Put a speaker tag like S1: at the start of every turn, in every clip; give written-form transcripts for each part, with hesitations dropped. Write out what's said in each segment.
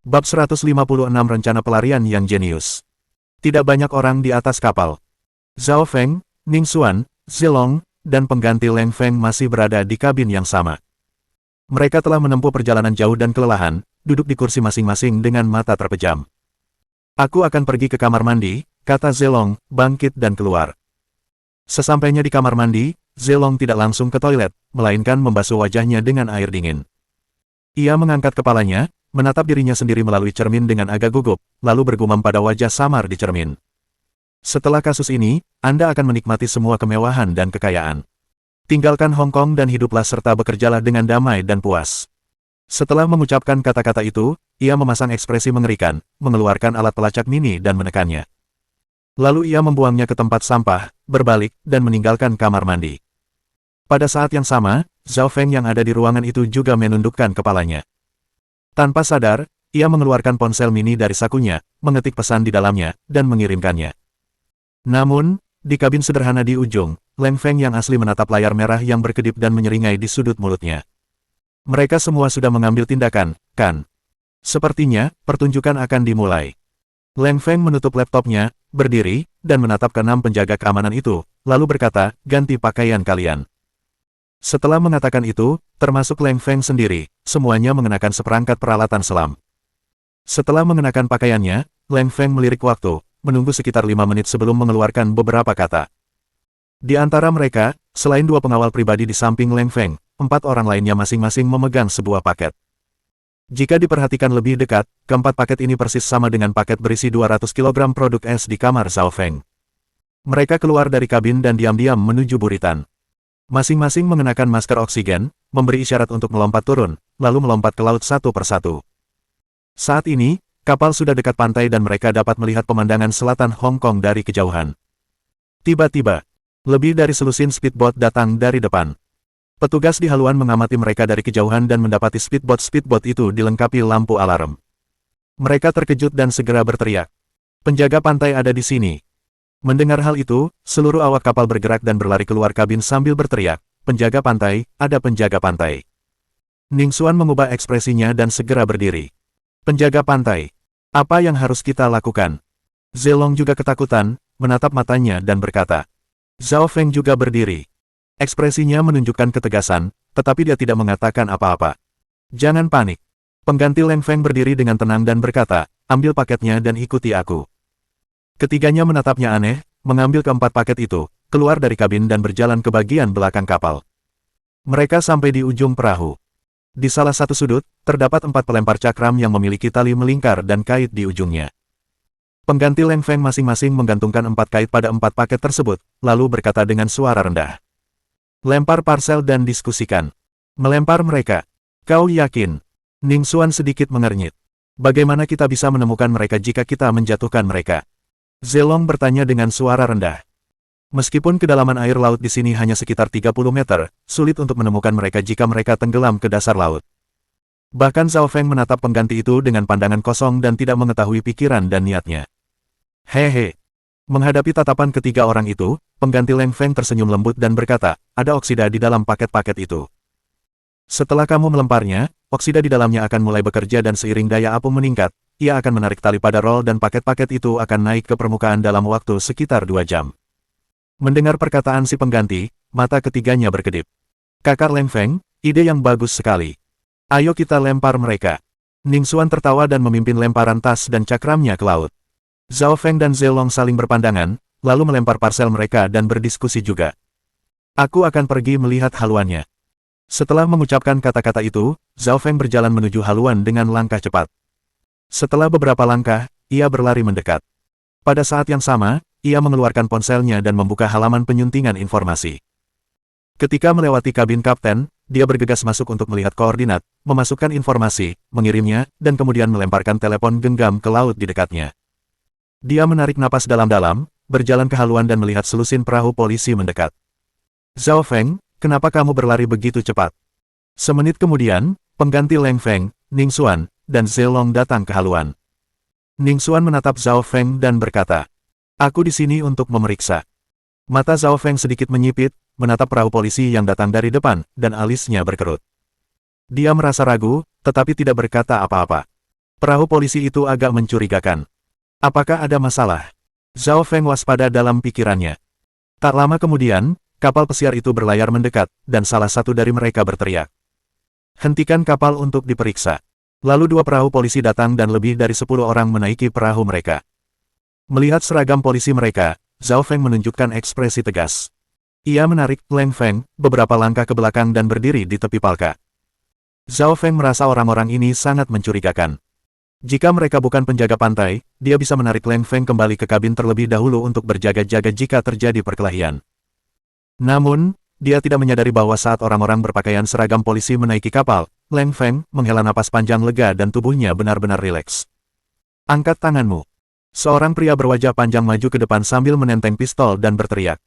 S1: Bab 156 Rencana Pelarian yang Jenius. Tidak banyak orang di atas kapal. Zhao Feng, Ning Xuan, Zilong, dan pengganti Leng Feng masih berada di kabin yang sama. Mereka telah menempuh perjalanan jauh dan kelelahan, duduk di kursi masing-masing dengan mata terpejam. Aku akan pergi ke kamar mandi, kata Zilong, bangkit dan keluar. Sesampainya di kamar mandi, Zilong tidak langsung ke toilet, melainkan membasuh wajahnya dengan air dingin. Ia mengangkat kepalanya, menatap dirinya sendiri melalui cermin dengan agak gugup, lalu bergumam pada wajah samar di cermin. Setelah kasus ini, Anda akan menikmati semua kemewahan dan kekayaan. Tinggalkan Hong Kong dan hiduplah serta bekerjalah dengan damai dan puas. Setelah mengucapkan kata-kata itu, ia memasang ekspresi mengerikan, mengeluarkan alat pelacak mini dan menekannya. Lalu ia membuangnya ke tempat sampah, berbalik, dan meninggalkan kamar mandi. Pada saat yang sama, Zhao Feng yang ada di ruangan itu juga menundukkan kepalanya. Tanpa sadar, ia mengeluarkan ponsel mini dari sakunya, mengetik pesan di dalamnya, dan mengirimkannya. Namun, di kabin sederhana di ujung, Leng Feng yang asli menatap layar merah yang berkedip dan menyeringai di sudut mulutnya. Mereka semua sudah mengambil tindakan, kan? Sepertinya, pertunjukan akan dimulai. Leng Feng menutup laptopnya, berdiri, dan menatap ke-6 penjaga keamanan itu, lalu berkata, ganti pakaian kalian. Setelah mengatakan itu, termasuk Leng Feng sendiri, semuanya mengenakan seperangkat peralatan selam. Setelah mengenakan pakaiannya, Leng Feng melirik waktu, menunggu sekitar 5 menit sebelum mengeluarkan beberapa kata. Di antara mereka, selain 2 pengawal pribadi di samping Leng Feng, 4 orang lainnya masing-masing memegang sebuah paket. Jika diperhatikan lebih dekat, keempat paket ini persis sama dengan paket berisi 200 kg produk es di kamar Zhao Feng. Mereka keluar dari kabin dan diam-diam menuju buritan. Masing-masing mengenakan masker oksigen, memberi isyarat untuk melompat turun, lalu melompat ke laut satu persatu. Saat ini, kapal sudah dekat pantai dan mereka dapat melihat pemandangan selatan Hong Kong dari kejauhan. Tiba-tiba, lebih dari selusin speedboat datang dari depan. Petugas di haluan mengamati mereka dari kejauhan dan mendapati speedboat itu dilengkapi lampu alarm. Mereka terkejut dan segera berteriak. Penjaga pantai ada di sini. Mendengar hal itu, seluruh awak kapal bergerak dan berlari keluar kabin sambil berteriak, penjaga pantai, ada penjaga pantai. Ning Xuan mengubah ekspresinya dan segera berdiri. Penjaga pantai. Apa yang harus kita lakukan? Zilong juga ketakutan, menatap matanya dan berkata. Zhao Feng juga berdiri. Ekspresinya menunjukkan ketegasan, tetapi dia tidak mengatakan apa-apa. Jangan panik. Pengganti Leng Feng berdiri dengan tenang dan berkata, ambil paketnya dan ikuti aku. Ketiganya menatapnya aneh, mengambil keempat paket itu, keluar dari kabin dan berjalan ke bagian belakang kapal. Mereka sampai di ujung perahu. Di salah satu sudut, terdapat 4 pelempar cakram yang memiliki tali melingkar dan kait di ujungnya. Pengganti Leng Feng masing-masing menggantungkan 4 kait pada 4 paket tersebut, lalu berkata dengan suara rendah. Lempar parsel dan diskusikan. Melempar mereka. Kau yakin? Ning Xuan sedikit mengernyit. Bagaimana kita bisa menemukan mereka jika kita menjatuhkan mereka? Zilong bertanya dengan suara rendah. Meskipun kedalaman air laut di sini hanya sekitar 30 meter, sulit untuk menemukan mereka jika mereka tenggelam ke dasar laut. Bahkan Zhao Feng menatap pengganti itu dengan pandangan kosong dan tidak mengetahui pikiran dan niatnya. Hehe. Menghadapi tatapan ketiga orang itu, pengganti Leng Feng tersenyum lembut dan berkata, ada oksida di dalam paket-paket itu. Setelah kamu melemparnya, oksida di dalamnya akan mulai bekerja dan seiring daya apung meningkat, ia akan menarik tali pada rol dan paket-paket itu akan naik ke permukaan dalam waktu sekitar 2 jam. Mendengar perkataan si pengganti, mata ketiganya berkedip. Kakak Leng Feng, ide yang bagus sekali. Ayo kita lempar mereka. Ning Xuan tertawa dan memimpin lemparan tas dan cakramnya ke laut. Zhao Feng dan Zilong saling berpandangan, lalu melempar parsel mereka dan berdiskusi juga. Aku akan pergi melihat haluannya. Setelah mengucapkan kata-kata itu, Zhao Feng berjalan menuju haluan dengan langkah cepat. Setelah beberapa langkah, ia berlari mendekat. Pada saat yang sama, ia mengeluarkan ponselnya dan membuka halaman penyuntingan informasi. Ketika melewati kabin kapten, dia bergegas masuk untuk melihat koordinat, memasukkan informasi, mengirimnya, dan kemudian melemparkan telepon genggam ke laut di dekatnya. Dia menarik napas dalam-dalam, berjalan ke haluan dan melihat selusin perahu polisi mendekat. Zhao Feng, kenapa kamu berlari begitu cepat? Semenit kemudian, pengganti Leng Feng, Ning Xuan, dan Zilong datang ke haluan. Ning Xuan menatap Zhao Feng dan berkata, aku di sini untuk memeriksa. Mata Zhao Feng sedikit menyipit, menatap perahu polisi yang datang dari depan, dan alisnya berkerut. Dia merasa ragu, tetapi tidak berkata apa-apa. Perahu polisi itu agak mencurigakan. Apakah ada masalah? Zhao Feng waspada dalam pikirannya. Tak lama kemudian, kapal pesiar itu berlayar mendekat, dan salah satu dari mereka berteriak. Hentikan kapal untuk diperiksa. Lalu dua perahu polisi datang dan lebih dari 10 orang menaiki perahu mereka. Melihat seragam polisi mereka, Zhao Feng menunjukkan ekspresi tegas. Ia menarik Leng Feng beberapa langkah ke belakang dan berdiri di tepi palka. Zhao Feng merasa orang-orang ini sangat mencurigakan. Jika mereka bukan penjaga pantai, dia bisa menarik Leng Feng kembali ke kabin terlebih dahulu untuk berjaga-jaga jika terjadi perkelahian. Namun, dia tidak menyadari bahwa saat orang-orang berpakaian seragam polisi menaiki kapal, Leng Feng menghela napas panjang lega dan tubuhnya benar-benar rileks. Angkat tanganmu. Seorang pria berwajah panjang maju ke depan sambil menenteng pistol dan berteriak.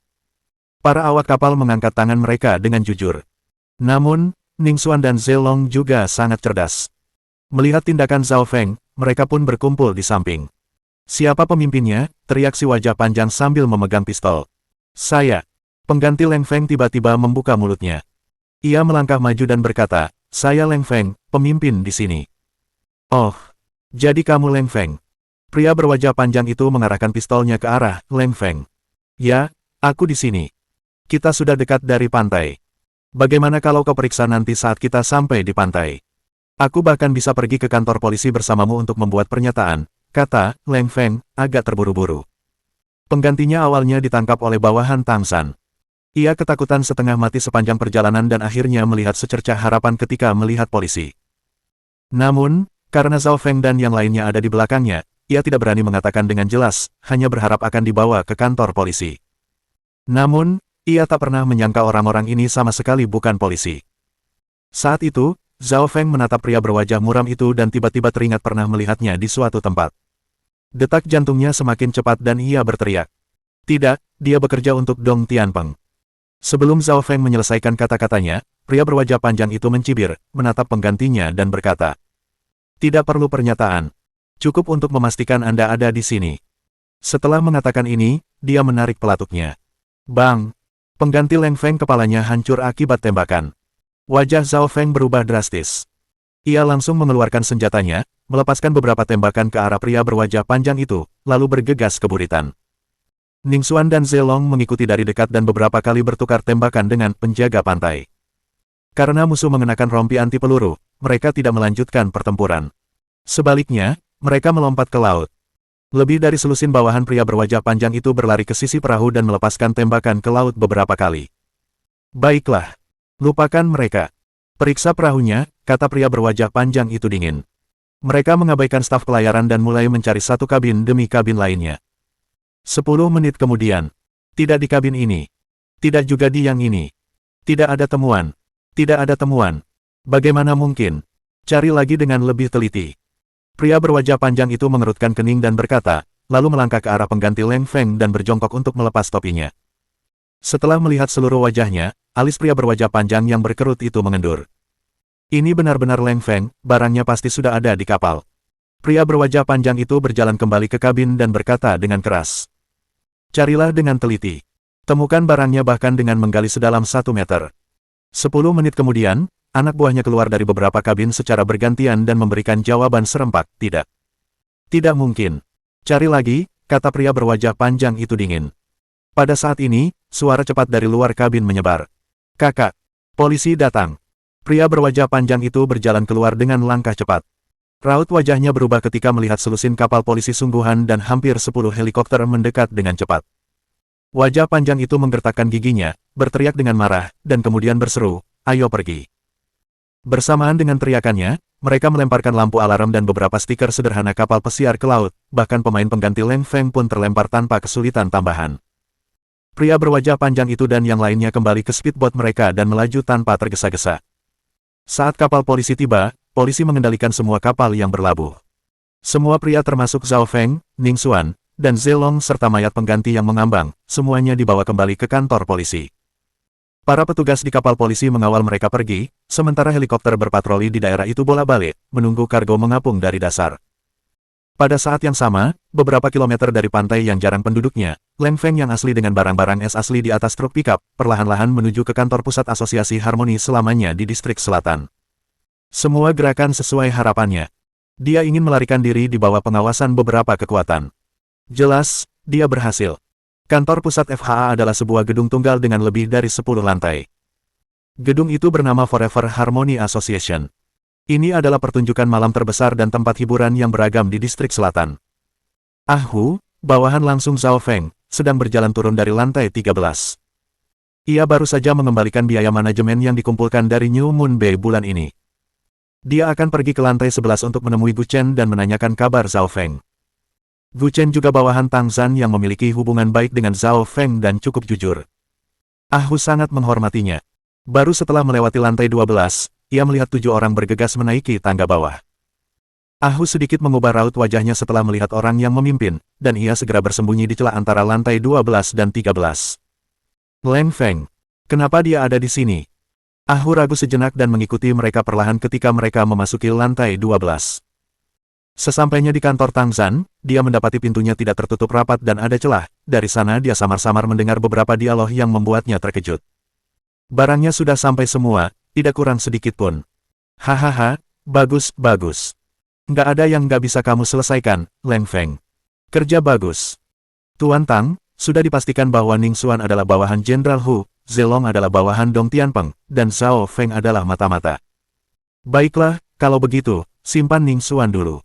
S1: Para awak kapal mengangkat tangan mereka dengan jujur. Namun, Ning Xuan dan Zelong juga sangat cerdas. Melihat tindakan Zhao Feng, mereka pun berkumpul di samping. Siapa pemimpinnya? Teriak si wajah panjang sambil memegang pistol. Saya. Pengganti Leng Feng tiba-tiba membuka mulutnya. Ia melangkah maju dan berkata, saya Leng Feng, pemimpin di sini. Oh, jadi kamu Leng Feng. Pria berwajah panjang itu mengarahkan pistolnya ke arah Leng Feng. Ya, aku di sini. Kita sudah dekat dari pantai. Bagaimana kalau kau periksa nanti saat kita sampai di pantai? Aku bahkan bisa pergi ke kantor polisi bersamamu untuk membuat pernyataan, kata Leng Feng, agak terburu-buru. Penggantinya awalnya ditangkap oleh bawahan Tang San. Ia ketakutan setengah mati sepanjang perjalanan dan akhirnya melihat secercah harapan ketika melihat polisi. Namun, karena Zhao Feng dan yang lainnya ada di belakangnya, ia tidak berani mengatakan dengan jelas, hanya berharap akan dibawa ke kantor polisi. Namun, ia tak pernah menyangka orang-orang ini sama sekali bukan polisi. Saat itu, Zhao Feng menatap pria berwajah muram itu dan tiba-tiba teringat pernah melihatnya di suatu tempat. Detak jantungnya semakin cepat dan ia berteriak. Tidak, dia bekerja untuk Dong Tianpeng. Sebelum Zhao Feng menyelesaikan kata-katanya, pria berwajah panjang itu mencibir, menatap penggantinya dan berkata. Tidak perlu pernyataan. Cukup untuk memastikan Anda ada di sini. Setelah mengatakan ini, dia menarik pelatuknya. Bang! Pengganti Leng Feng kepalanya hancur akibat tembakan. Wajah Zhao Feng berubah drastis. Ia langsung mengeluarkan senjatanya, melepaskan beberapa tembakan ke arah pria berwajah panjang itu, lalu bergegas ke buritan. Ning Xuan dan Zelong mengikuti dari dekat dan beberapa kali bertukar tembakan dengan penjaga pantai. Karena musuh mengenakan rompi anti peluru, mereka tidak melanjutkan pertempuran. Sebaliknya, mereka melompat ke laut. Lebih dari selusin bawahan pria berwajah panjang itu berlari ke sisi perahu dan melepaskan tembakan ke laut beberapa kali. Baiklah. Lupakan mereka. Periksa perahunya, kata pria berwajah panjang itu dingin. Mereka mengabaikan staf pelayaran dan mulai mencari satu kabin demi kabin lainnya. 10 menit kemudian. Tidak di kabin ini. Tidak juga di yang ini. Tidak ada temuan. Tidak ada temuan. Bagaimana mungkin? Cari lagi dengan lebih teliti. Pria berwajah panjang itu mengerutkan kening dan berkata, lalu melangkah ke arah pengganti Leng Feng dan berjongkok untuk melepas topinya. Setelah melihat seluruh wajahnya, alis pria berwajah panjang yang berkerut itu mengendur. Ini benar-benar Leng Feng, barangnya pasti sudah ada di kapal. Pria berwajah panjang itu berjalan kembali ke kabin dan berkata dengan keras. Carilah dengan teliti. Temukan barangnya bahkan dengan menggali sedalam 1 meter. 10 menit kemudian, anak buahnya keluar dari beberapa kabin secara bergantian dan memberikan jawaban serempak, tidak. Tidak mungkin. Cari lagi, kata pria berwajah panjang itu dingin. Pada saat ini, suara cepat dari luar kabin menyebar. Kakak, polisi datang. Pria berwajah panjang itu berjalan keluar dengan langkah cepat. Raut wajahnya berubah ketika melihat selusin kapal polisi sungguhan dan hampir 10 helikopter mendekat dengan cepat. Wajah panjang itu menggertakkan giginya, berteriak dengan marah, dan kemudian berseru, ayo pergi. Bersamaan dengan teriakannya, mereka melemparkan lampu alarm dan beberapa stiker sederhana kapal pesiar ke laut, bahkan pemain pengganti Leng Feng pun terlempar tanpa kesulitan tambahan. Pria berwajah panjang itu dan yang lainnya kembali ke speedboat mereka dan melaju tanpa tergesa-gesa. Saat kapal polisi tiba, polisi mengendalikan semua kapal yang berlabuh. Semua pria termasuk Zhao Feng, Ning Xuan, dan Zelong serta mayat pengganti yang mengambang, semuanya dibawa kembali ke kantor polisi. Para petugas di kapal polisi mengawal mereka pergi, sementara helikopter berpatroli di daerah itu bolak-balik, menunggu kargo mengapung dari dasar. Pada saat yang sama, beberapa kilometer dari pantai yang jarang penduduknya, Leng Feng yang asli dengan barang-barang es asli di atas truk pickup, perlahan-lahan menuju ke kantor pusat Asosiasi Harmoni Selamanya di distrik selatan. Semua gerakan sesuai harapannya. Dia ingin melarikan diri di bawah pengawasan beberapa kekuatan. Jelas, dia berhasil. Kantor pusat FHA adalah sebuah gedung tunggal dengan lebih dari 10 lantai. Gedung itu bernama Forever Harmony Association. Ini adalah pertunjukan malam terbesar dan tempat hiburan yang beragam di distrik selatan. Bawahan langsung Zhao Feng, sedang berjalan turun dari lantai 13. Ia baru saja mengembalikan biaya manajemen yang dikumpulkan dari New Moon Bay bulan ini. Dia akan pergi ke lantai 11 untuk menemui Gu Chen dan menanyakan kabar Zhao Feng. Gu Chen juga bawahan Tang Zhan yang memiliki hubungan baik dengan Zhao Feng dan cukup jujur. Sangat menghormatinya. Baru setelah melewati lantai 12, ia melihat 7 orang bergegas menaiki tangga bawah. Sedikit mengubah raut wajahnya setelah melihat orang yang memimpin, dan ia segera bersembunyi di celah antara lantai 12 dan 13. Leng Feng. Kenapa dia ada di sini? Ragu sejenak dan mengikuti mereka perlahan ketika mereka memasuki lantai 12. Sesampainya di kantor Tang Zhan, dia mendapati pintunya tidak tertutup rapat dan ada celah. Dari sana dia samar-samar mendengar beberapa dialog yang membuatnya terkejut. Barangnya sudah sampai semua, tidak kurang sedikit pun. Hahaha, bagus. Nggak ada yang nggak bisa kamu selesaikan, Leng Feng. Kerja bagus. Tuan Tang, sudah dipastikan bahwa Ning Xuan adalah bawahan Jenderal Hu, Zilong adalah bawahan Dong Tianpeng, dan Zhao Feng adalah mata-mata. Baiklah, kalau begitu, simpan Ning Xuan dulu.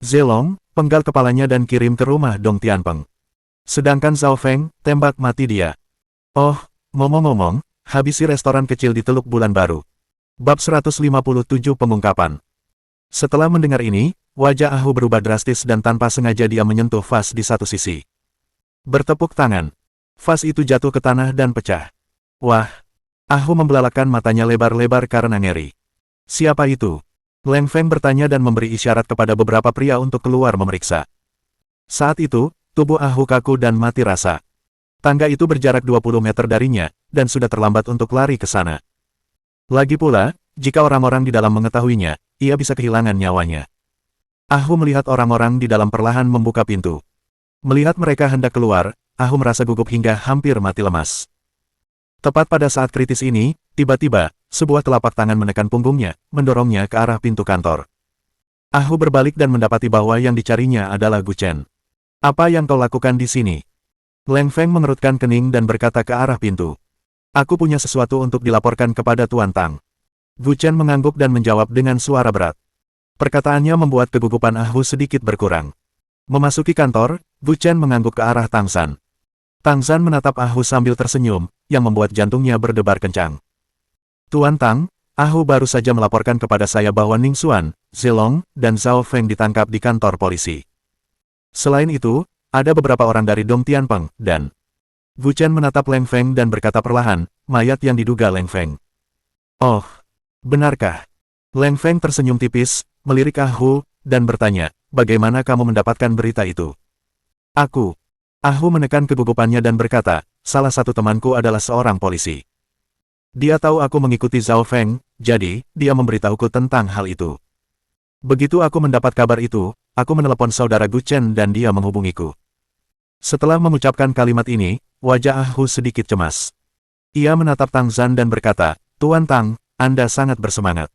S1: Zilong, penggal kepalanya dan kirim ke rumah Dong Tianpeng. Sedangkan Zhao Feng, tembak mati dia. Ngomong-ngomong, habisi restoran kecil di Teluk Bulan Baru. Bab 157 Pengungkapan. Setelah mendengar ini, wajah berubah drastis dan tanpa sengaja dia menyentuh vas di satu sisi. Bertepuk tangan. Vas itu jatuh ke tanah dan pecah. Wah! Membelalakkan matanya lebar-lebar karena ngeri. Siapa itu? Leng Feng bertanya dan memberi isyarat kepada beberapa pria untuk keluar memeriksa. Saat itu, tubuh kaku dan mati rasa. Tangga itu berjarak 20 meter darinya, dan sudah terlambat untuk lari ke sana. Lagi pula, jika orang-orang di dalam mengetahuinya, ia bisa kehilangan nyawanya. Melihat orang-orang di dalam perlahan membuka pintu. Melihat mereka hendak keluar, merasa gugup hingga hampir mati lemas. Tepat pada saat kritis ini, tiba-tiba, sebuah telapak tangan menekan punggungnya, mendorongnya ke arah pintu kantor. Berbalik dan mendapati bahwa yang dicarinya adalah Gu Chen. Apa yang kau lakukan di sini? Leng Feng mengerutkan kening dan berkata ke arah pintu. Aku punya sesuatu untuk dilaporkan kepada Tuan Tang. Gu Chen mengangguk dan menjawab dengan suara berat. Perkataannya membuat kegugupan sedikit berkurang. Memasuki kantor, Gu Chen mengangguk ke arah Tang Zhan. Tang Zhan menatap sambil tersenyum, yang membuat jantungnya berdebar kencang. Tuan Tang, baru saja melaporkan kepada saya bahwa Ning Xuan, Zilong, dan Zhao Feng ditangkap di kantor polisi. Selain itu, ada beberapa orang dari Dong Tianpeng, dan Gu Chen menatap Leng Feng dan berkata perlahan, mayat yang diduga Leng Feng. Oh, benarkah? Leng Feng tersenyum tipis, melirik dan bertanya, bagaimana kamu mendapatkan berita itu? Aku. Menekan kegugupannya dan berkata, salah satu temanku adalah seorang polisi. Dia tahu aku mengikuti Zhao Feng, jadi, dia memberitahuku tentang hal itu. Begitu aku mendapat kabar itu, aku menelepon saudara Gu Chen dan dia menghubungiku. Setelah mengucapkan kalimat ini, wajah sedikit cemas. Ia menatap Tang Zhan dan berkata, Tuan Tang, Anda sangat bersemangat.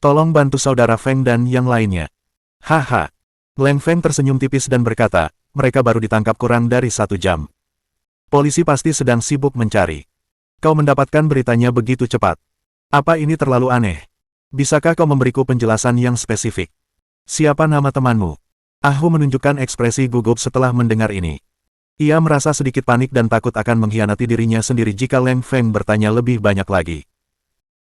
S1: Tolong bantu saudara Feng dan yang lainnya. Haha. Leng Feng tersenyum tipis dan berkata, mereka baru ditangkap kurang dari 1 jam. Polisi pasti sedang sibuk mencari. Kau mendapatkan beritanya begitu cepat. Apa ini terlalu aneh? Bisakah kau memberiku penjelasan yang spesifik? Siapa nama temanmu? Menunjukkan ekspresi gugup setelah mendengar ini. Ia merasa sedikit panik dan takut akan mengkhianati dirinya sendiri jika Leng Feng bertanya lebih banyak lagi.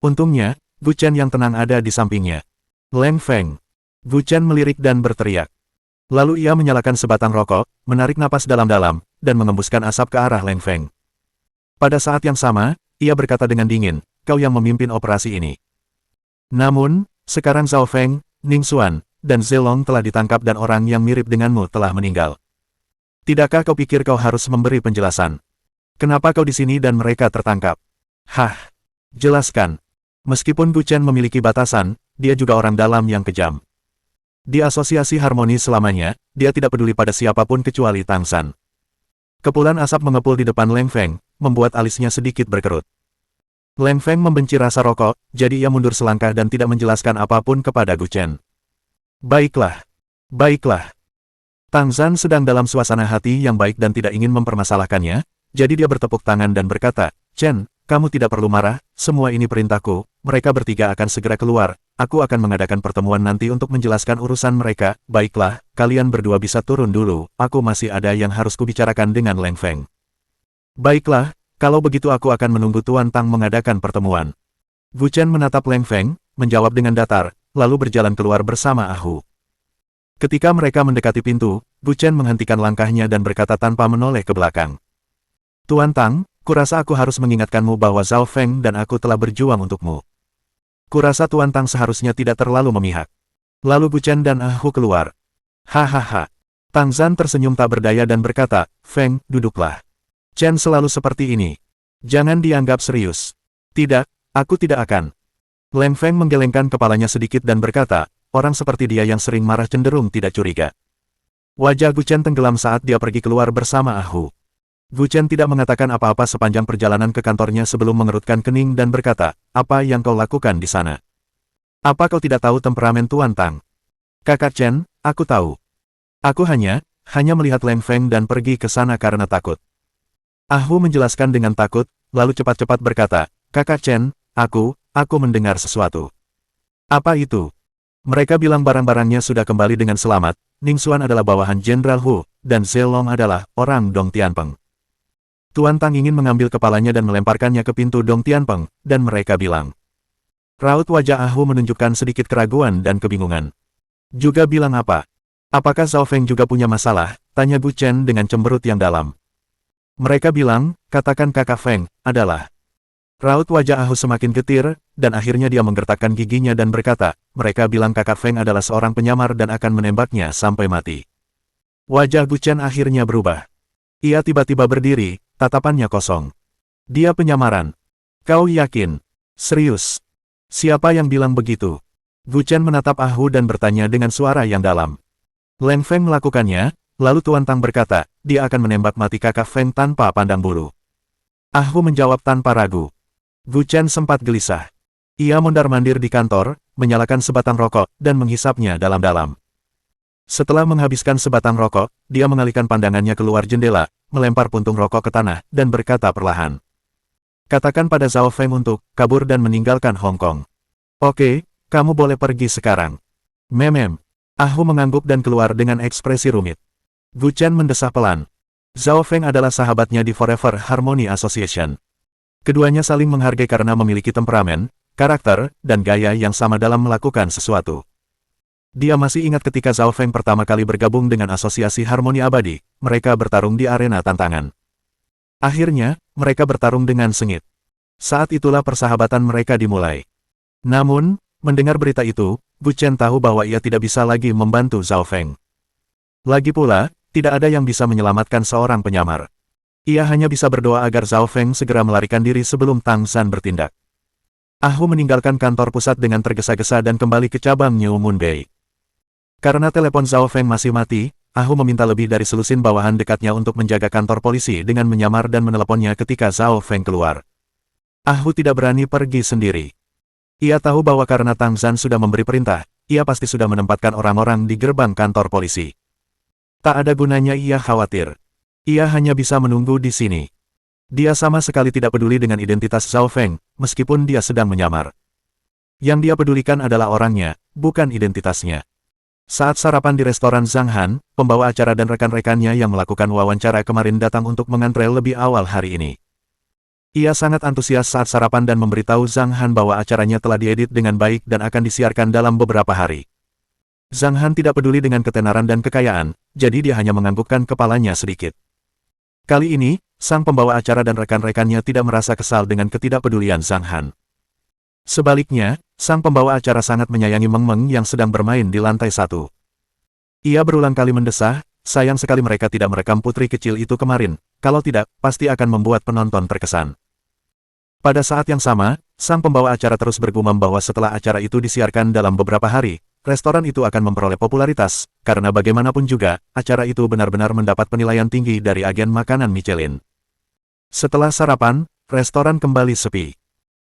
S1: Untungnya, Gu Chen yang tenang ada di sampingnya. Leng Feng. Gu Chen melirik dan berteriak. Lalu ia menyalakan sebatang rokok, menarik napas dalam-dalam, dan mengembuskan asap ke arah Leng Feng. Pada saat yang sama, ia berkata dengan dingin, kau yang memimpin operasi ini. Namun, sekarang Zhao Feng, Ning Xuan, dan Zilong telah ditangkap dan orang yang mirip denganmu telah meninggal. Tidakkah kau pikir kau harus memberi penjelasan? Kenapa kau di sini dan mereka tertangkap? Jelaskan. Meskipun Gu Chen memiliki batasan, dia juga orang dalam yang kejam. Di asosiasi harmoni selamanya, dia tidak peduli pada siapapun kecuali Tang Zhan. Kepulan asap mengepul di depan Leng Feng, membuat alisnya sedikit berkerut. Leng Feng membenci rasa rokok, jadi ia mundur selangkah dan tidak menjelaskan apapun kepada Gu Chen. Baiklah. Baiklah. Tang Zan sedang dalam suasana hati yang baik dan tidak ingin mempermasalahkannya, jadi dia bertepuk tangan dan berkata, Chen, kamu tidak perlu marah, semua ini perintahku, mereka bertiga akan segera keluar, aku akan mengadakan pertemuan nanti untuk menjelaskan urusan mereka, baiklah, kalian berdua bisa turun dulu, aku masih ada yang harus kubicarakan dengan Leng Feng. Baiklah, kalau begitu aku akan menunggu Tuan Tang mengadakan pertemuan. Wu Chen menatap Leng Feng, menjawab dengan datar, lalu berjalan keluar bersama Ah Hu. Ketika mereka mendekati pintu, Wu Chen menghentikan langkahnya dan berkata tanpa menoleh ke belakang. Tuan Tang, kurasa aku harus mengingatkanmu bahwa Zhao Feng dan aku telah berjuang untukmu. Kurasa Tuan Tang seharusnya tidak terlalu memihak. Lalu Wu Chen dan Ah Hu keluar. Hahaha. Tang Zan tersenyum tak berdaya dan berkata, Feng, duduklah. Chen selalu seperti ini. Jangan dianggap serius. Tidak, aku tidak akan. Leng Feng menggelengkan kepalanya sedikit dan berkata, orang seperti dia yang sering marah cenderung tidak curiga. Wajah Wu Chen tenggelam saat dia pergi keluar bersama Ah Hu. Wu Chen tidak mengatakan apa-apa sepanjang perjalanan ke kantornya sebelum mengerutkan kening dan berkata, apa yang kau lakukan di sana? Apa kau tidak tahu temperamen Tuan Tang? Kakak Chen, aku tahu. Aku hanya melihat Leng Feng dan pergi ke sana karena takut. Ah Hu menjelaskan dengan takut, lalu cepat-cepat berkata, Kakak Chen, aku mendengar sesuatu. Apa itu? Mereka bilang barang-barangnya sudah kembali dengan selamat, Ning Xuan adalah bawahan Jenderal Hu, dan Zelong adalah orang Dong Tianpeng. Tuan Tang ingin mengambil kepalanya dan melemparkannya ke pintu Dong Tianpeng, dan mereka bilang. Raut wajah Ah Hu menunjukkan sedikit keraguan dan kebingungan. Juga bilang apa? Apakah Zhao Feng juga punya masalah? Tanya Wu Chen dengan cemberut yang dalam. Mereka bilang, katakan kakak Feng, adalah. Raut wajah Ah Hu semakin getir, dan akhirnya dia menggertakkan giginya dan berkata, mereka bilang kakak Feng adalah seorang penyamar dan akan menembaknya sampai mati. Wajah Wu Chen akhirnya berubah. Ia tiba-tiba berdiri, tatapannya kosong. Dia penyamaran. Kau yakin? Serius? Siapa yang bilang begitu? Wu Chen menatap Ah Hu dan bertanya dengan suara yang dalam. Leng Feng melakukannya, lalu Tuan Tang berkata, dia akan menembak mati kakak Feng tanpa pandang bulu. Ah Hu menjawab tanpa ragu. Wu Chen sempat gelisah. Ia mondar-mandir di kantor, menyalakan sebatang rokok, dan menghisapnya dalam-dalam. Setelah menghabiskan sebatang rokok, dia mengalihkan pandangannya keluar jendela, melempar puntung rokok ke tanah, dan berkata perlahan. Katakan pada Zhao Feng untuk kabur dan meninggalkan Hong Kong. Oke, kamu boleh pergi sekarang. Memem. Ah Hu mengangguk dan keluar dengan ekspresi rumit. Wu Chen mendesah pelan. Zhao Feng adalah sahabatnya di Forever Harmony Association. Keduanya saling menghargai karena memiliki temperamen, karakter, dan gaya yang sama dalam melakukan sesuatu. Dia masih ingat ketika Zhao Feng pertama kali bergabung dengan Asosiasi Harmoni Abadi, mereka bertarung di arena tantangan. Akhirnya, mereka bertarung dengan sengit. Saat itulah persahabatan mereka dimulai. Namun, mendengar berita itu, Wu Chen tahu bahwa ia tidak bisa lagi membantu Zhao Feng. Lagi pula, tidak ada yang bisa menyelamatkan seorang penyamar. Ia hanya bisa berdoa agar Zhao Feng segera melarikan diri sebelum Tang Zan bertindak. Ah Hu meninggalkan kantor pusat dengan tergesa-gesa dan kembali ke cabang New Moon Bay. Karena telepon Zhao Feng masih mati, Ah Hu meminta lebih dari selusin bawahan dekatnya untuk menjaga kantor polisi dengan menyamar dan meneleponnya ketika Zhao Feng keluar. Ah Hu tidak berani pergi sendiri. Ia tahu bahwa karena Tang Zan sudah memberi perintah, ia pasti sudah menempatkan orang-orang di gerbang kantor polisi. Tak ada gunanya ia khawatir. Ia hanya bisa menunggu di sini. Dia sama sekali tidak peduli dengan identitas Zhao Feng, meskipun dia sedang menyamar. Yang dia pedulikan adalah orangnya, bukan identitasnya. Saat sarapan di restoran Zhang Han, pembawa acara dan rekan-rekannya yang melakukan wawancara kemarin datang untuk mengantre lebih awal hari ini. Ia sangat antusias saat sarapan dan memberitahu Zhang Han bahwa acaranya telah diedit dengan baik dan akan disiarkan dalam beberapa hari. Zhang Han tidak peduli dengan ketenaran dan kekayaan, jadi dia hanya menganggukkan kepalanya sedikit. Kali ini, sang pembawa acara dan rekan-rekannya tidak merasa kesal dengan ketidakpedulian Zhang Han. Sebaliknya, sang pembawa acara sangat menyayangi Meng Meng yang sedang bermain di lantai 1. Ia berulang kali mendesah, sayang sekali mereka tidak merekam putri kecil itu kemarin, kalau tidak, pasti akan membuat penonton terkesan. Pada saat yang sama, sang pembawa acara terus bergumam bahwa setelah acara itu disiarkan dalam beberapa hari, restoran itu akan memperoleh popularitas, karena bagaimanapun juga, acara itu benar-benar mendapat penilaian tinggi dari agen makanan Michelin. Setelah sarapan, restoran kembali sepi.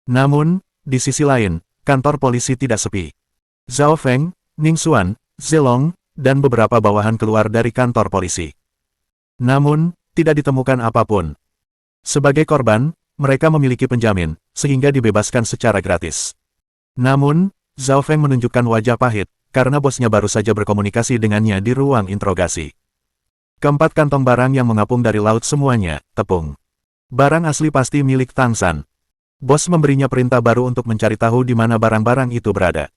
S1: Namun, di sisi lain, kantor polisi tidak sepi. Zhao Feng, Ning Xuan, Zilong, dan beberapa bawahan keluar dari kantor polisi. Namun, tidak ditemukan apapun. Sebagai korban, mereka memiliki penjamin, sehingga dibebaskan secara gratis. Namun, Zhao Feng menunjukkan wajah pahit, karena bosnya baru saja berkomunikasi dengannya di ruang interogasi. Keempat kantong barang yang mengapung dari laut semuanya, tepung. Barang asli pasti milik Tang San. Bos memberinya perintah baru untuk mencari tahu di mana barang-barang itu berada.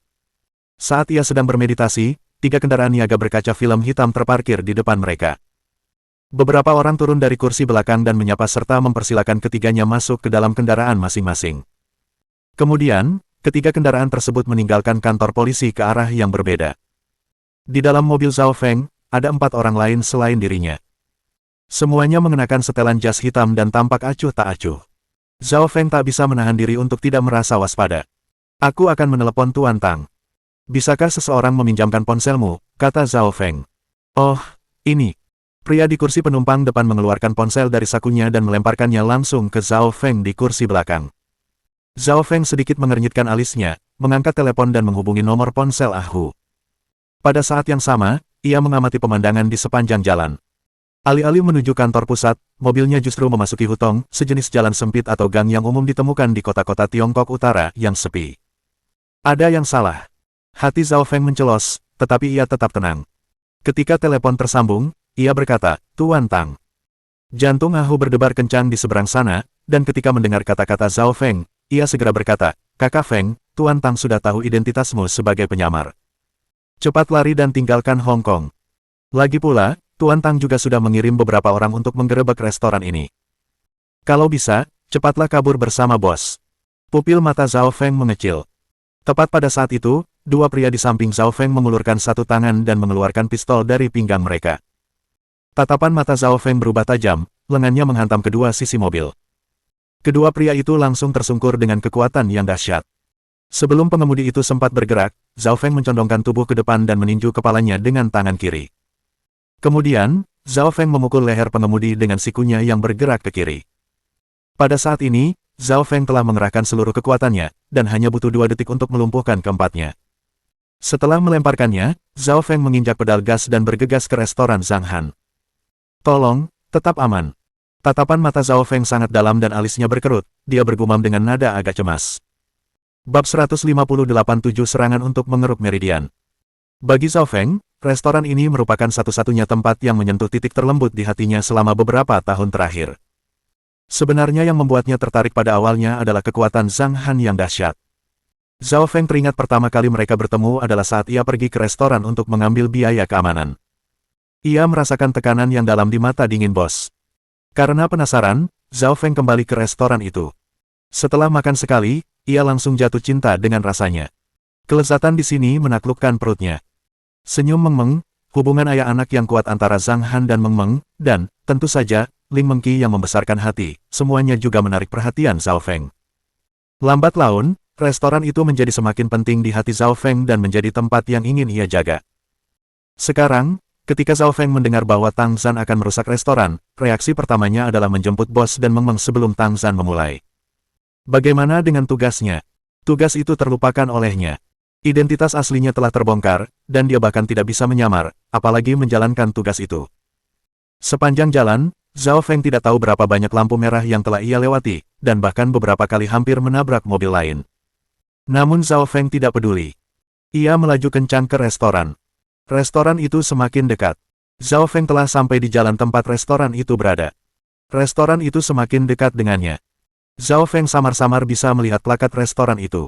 S1: Saat ia sedang bermeditasi, 3 kendaraan niaga berkaca film hitam terparkir di depan mereka. Beberapa orang turun dari kursi belakang dan menyapa serta mempersilakan ketiganya masuk ke dalam kendaraan masing-masing. Kemudian, ketiga kendaraan tersebut meninggalkan kantor polisi ke arah yang berbeda. Di dalam mobil Zhao Feng, ada 4 orang lain selain dirinya. Semuanya mengenakan setelan jas hitam dan tampak acuh tak acuh. Zhao Feng tak bisa menahan diri untuk tidak merasa waspada. Aku akan menelepon Tuan Tang. Bisakah seseorang meminjamkan ponselmu, kata Zhao Feng. Oh, ini. Pria di kursi penumpang depan mengeluarkan ponsel dari sakunya dan melemparkannya langsung ke Zhao Feng di kursi belakang. Zhao Feng sedikit mengernyitkan alisnya, mengangkat telepon dan menghubungi nomor ponsel Ah Hu. Pada saat yang sama, ia mengamati pemandangan di sepanjang jalan. Alih-alih menuju kantor pusat, mobilnya justru memasuki hutong, sejenis jalan sempit atau gang yang umum ditemukan di kota-kota Tiongkok Utara yang sepi. Ada yang salah. Hati Zhao Feng mencelos, tetapi ia tetap tenang. Ketika telepon tersambung, ia berkata, Tuan Tang. Jantung Ah Hu berdebar kencang di seberang sana, dan ketika mendengar kata-kata Zhao Feng, ia segera berkata, Kakak Feng, Tuan Tang sudah tahu identitasmu sebagai penyamar. Cepat lari dan tinggalkan Hong Kong. Lagi pula, Tuan Tang juga sudah mengirim beberapa orang untuk menggerebek restoran ini. Kalau bisa, cepatlah kabur bersama bos. Pupil mata Zhao Feng mengecil. Tepat pada saat itu, 2 pria di samping Zhao Feng mengulurkan satu tangan dan mengeluarkan pistol dari pinggang mereka. Tatapan mata Zhao Feng berubah tajam, lengannya menghantam kedua sisi mobil. Kedua pria itu langsung tersungkur dengan kekuatan yang dahsyat. Sebelum pengemudi itu sempat bergerak, Zhao Feng mencondongkan tubuh ke depan dan meninju kepalanya dengan tangan kiri. Kemudian, Zhao Feng memukul leher pengemudi dengan sikunya yang bergerak ke kiri. Pada saat ini, Zhao Feng telah mengerahkan seluruh kekuatannya, dan hanya butuh 2 detik untuk melumpuhkan keempatnya. Setelah melemparkannya, Zhao Feng menginjak pedal gas dan bergegas ke restoran Zhang Han. Tolong, tetap aman. Tatapan mata Zhao Feng sangat dalam dan alisnya berkerut, dia bergumam dengan nada agak cemas. Bab 158-7 Serangan untuk mengeruk Meridian. Bagi Zhao Feng, restoran ini merupakan satu-satunya tempat yang menyentuh titik terlembut di hatinya selama beberapa tahun terakhir. Sebenarnya yang membuatnya tertarik pada awalnya adalah kekuatan Zhang Han yang dahsyat. Zhao Feng teringat pertama kali mereka bertemu adalah saat ia pergi ke restoran untuk mengambil biaya keamanan. Ia merasakan tekanan yang dalam di mata dingin bos. Karena penasaran, Zhao Feng kembali ke restoran itu. Setelah makan sekali, ia langsung jatuh cinta dengan rasanya. Kelezatan di sini menaklukkan perutnya. Senyum Meng Meng, hubungan ayah anak yang kuat antara Zhang Han dan Meng Meng, dan, tentu saja, Ling Mengqi yang membesarkan hati, semuanya juga menarik perhatian Zhao Feng. Lambat laun, restoran itu menjadi semakin penting di hati Zhao Feng dan menjadi tempat yang ingin ia jaga. Sekarang, ketika Zhao Feng mendengar bahwa Tang Zhan akan merusak restoran, reaksi pertamanya adalah menjemput bos dan Meng Meng sebelum Tang Zhan memulai. Bagaimana dengan tugasnya? Tugas itu terlupakan olehnya. Identitas aslinya telah terbongkar, dan dia bahkan tidak bisa menyamar, apalagi menjalankan tugas itu. Sepanjang jalan, Zhao Feng tidak tahu berapa banyak lampu merah yang telah ia lewati, dan bahkan beberapa kali hampir menabrak mobil lain. Namun Zhao Feng tidak peduli. Ia melaju kencang ke restoran. Restoran itu semakin dekat. Zhao Feng telah sampai di jalan tempat restoran itu berada. Restoran itu semakin dekat dengannya. Zhao Feng samar-samar bisa melihat plakat restoran itu.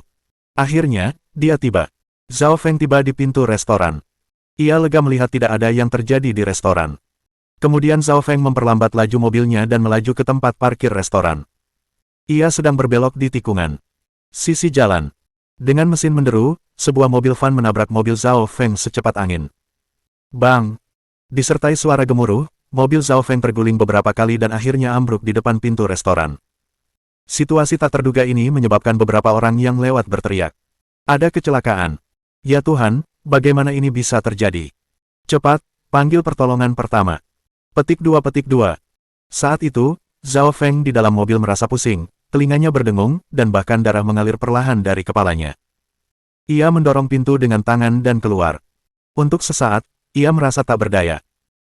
S1: Akhirnya, dia tiba. Zhao Feng tiba di pintu restoran. Ia lega melihat tidak ada yang terjadi di restoran. Kemudian Zhao Feng memperlambat laju mobilnya dan melaju ke tempat parkir restoran. Ia sedang berbelok di tikungan sisi jalan. Dengan mesin menderu, sebuah mobil van menabrak mobil Zhao Feng secepat angin. Bang! Disertai suara gemuruh, mobil Zhao Feng terguling beberapa kali dan akhirnya ambruk di depan pintu restoran. Situasi tak terduga ini menyebabkan beberapa orang yang lewat berteriak. Ada kecelakaan. Ya Tuhan, bagaimana ini bisa terjadi? Cepat, panggil pertolongan pertama. Petik 2. Saat itu, Zhao Feng di dalam mobil merasa pusing, telinganya berdengung, dan bahkan darah mengalir perlahan dari kepalanya. Ia mendorong pintu dengan tangan dan keluar. Untuk sesaat, ia merasa tak berdaya.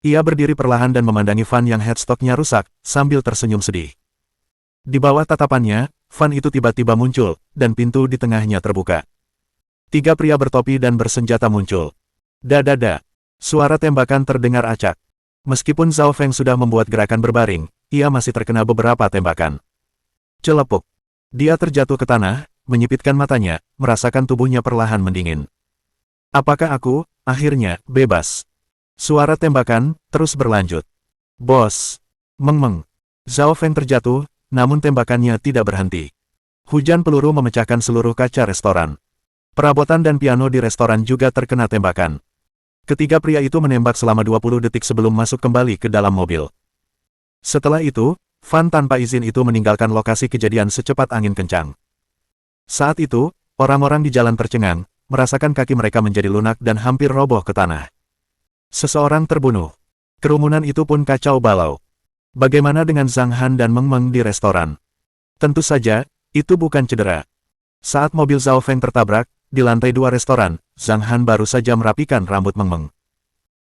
S1: Ia berdiri perlahan dan memandangi Fan yang headstock-nya rusak, sambil tersenyum sedih. Di bawah tatapannya, Fan itu tiba-tiba muncul, dan pintu di tengahnya terbuka. 3 pria bertopi dan bersenjata muncul. Dadada. Suara tembakan terdengar acak. Meskipun Zhao Feng sudah membuat gerakan berbaring, ia masih terkena beberapa tembakan. Celepuk. Dia terjatuh ke tanah, menyipitkan matanya, merasakan tubuhnya perlahan mendingin. Apakah aku, akhirnya, bebas? Suara tembakan terus berlanjut. Bos. Meng-meng. Zhao Feng terjatuh, namun tembakannya tidak berhenti. Hujan peluru memecahkan seluruh kaca restoran. Perabotan dan piano di restoran juga terkena tembakan. Ketiga pria itu menembak selama 20 detik sebelum masuk kembali ke dalam mobil. Setelah itu, Fan tanpa izin itu meninggalkan lokasi kejadian secepat angin kencang. Saat itu, orang-orang di jalan tercengang, merasakan kaki mereka menjadi lunak dan hampir roboh ke tanah. Seseorang terbunuh. Kerumunan itu pun kacau balau. Bagaimana dengan Zhang Han dan Meng Meng di restoran? Tentu saja, itu bukan cedera. Saat mobil Zhao Feng tertabrak, di lantai 2 restoran, Zhang Han baru saja merapikan rambut Meng Meng.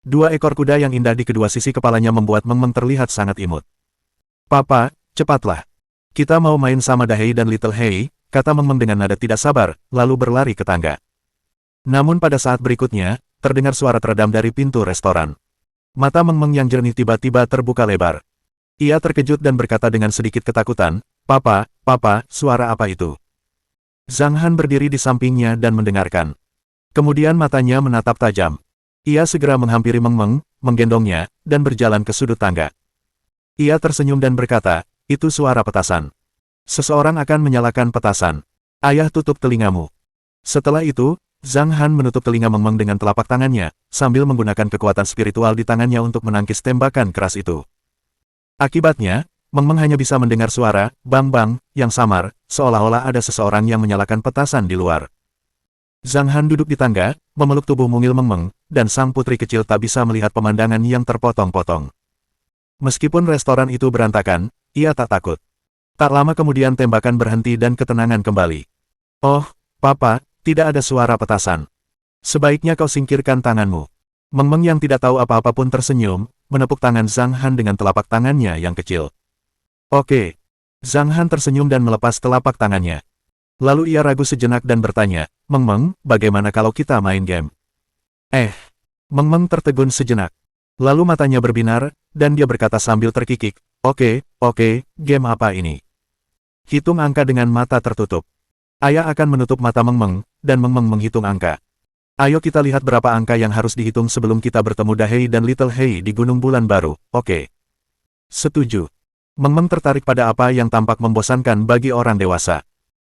S1: 2 ekor kuda yang indah di kedua sisi kepalanya membuat Meng Meng terlihat sangat imut. Papa, cepatlah. Kita mau main sama Dahei dan Little Hei, kata Meng Meng dengan nada tidak sabar, lalu berlari ke tangga. Namun pada saat berikutnya, terdengar suara teredam dari pintu restoran. Mata Meng Meng yang jernih tiba-tiba terbuka lebar. Ia terkejut dan berkata dengan sedikit ketakutan, Papa, suara apa itu? Zhang Han berdiri di sampingnya dan mendengarkan. Kemudian matanya menatap tajam. Ia segera menghampiri Meng Meng, menggendongnya, dan berjalan ke sudut tangga. Ia tersenyum dan berkata, itu suara petasan. Seseorang akan menyalakan petasan. Ayah tutup telingamu. Setelah itu, Zhang Han menutup telinga Meng Meng dengan telapak tangannya, sambil menggunakan kekuatan spiritual di tangannya untuk menangkis tembakan keras itu. Akibatnya, Meng Meng hanya bisa mendengar suara, bang-bang, yang samar, seolah-olah ada seseorang yang menyalakan petasan di luar. Zhang Han duduk di tangga, memeluk tubuh mungil Meng Meng, dan sang putri kecil tak bisa melihat pemandangan yang terpotong-potong. Meskipun restoran itu berantakan, ia tak takut. Tak lama kemudian tembakan berhenti dan ketenangan kembali. Oh, Papa, tidak ada suara petasan. Sebaiknya kau singkirkan tanganmu. Meng Meng yang tidak tahu apa-apa pun tersenyum, menepuk tangan Zhang Han dengan telapak tangannya yang kecil. Oke. Zhang Han tersenyum dan melepas telapak tangannya. Lalu ia ragu sejenak dan bertanya, Meng Meng, bagaimana kalau kita main game? Meng Meng tertegun sejenak. Lalu matanya berbinar, dan dia berkata sambil terkikik, Oke, game apa ini? Hitung angka dengan mata tertutup. Ayah akan menutup mata Meng Meng, dan Meng Meng menghitung angka. Ayo kita lihat berapa angka yang harus dihitung sebelum kita bertemu Dahei dan Little Hei di Gunung Bulan Baru, oke? Setuju. Meng Meng tertarik pada apa yang tampak membosankan bagi orang dewasa.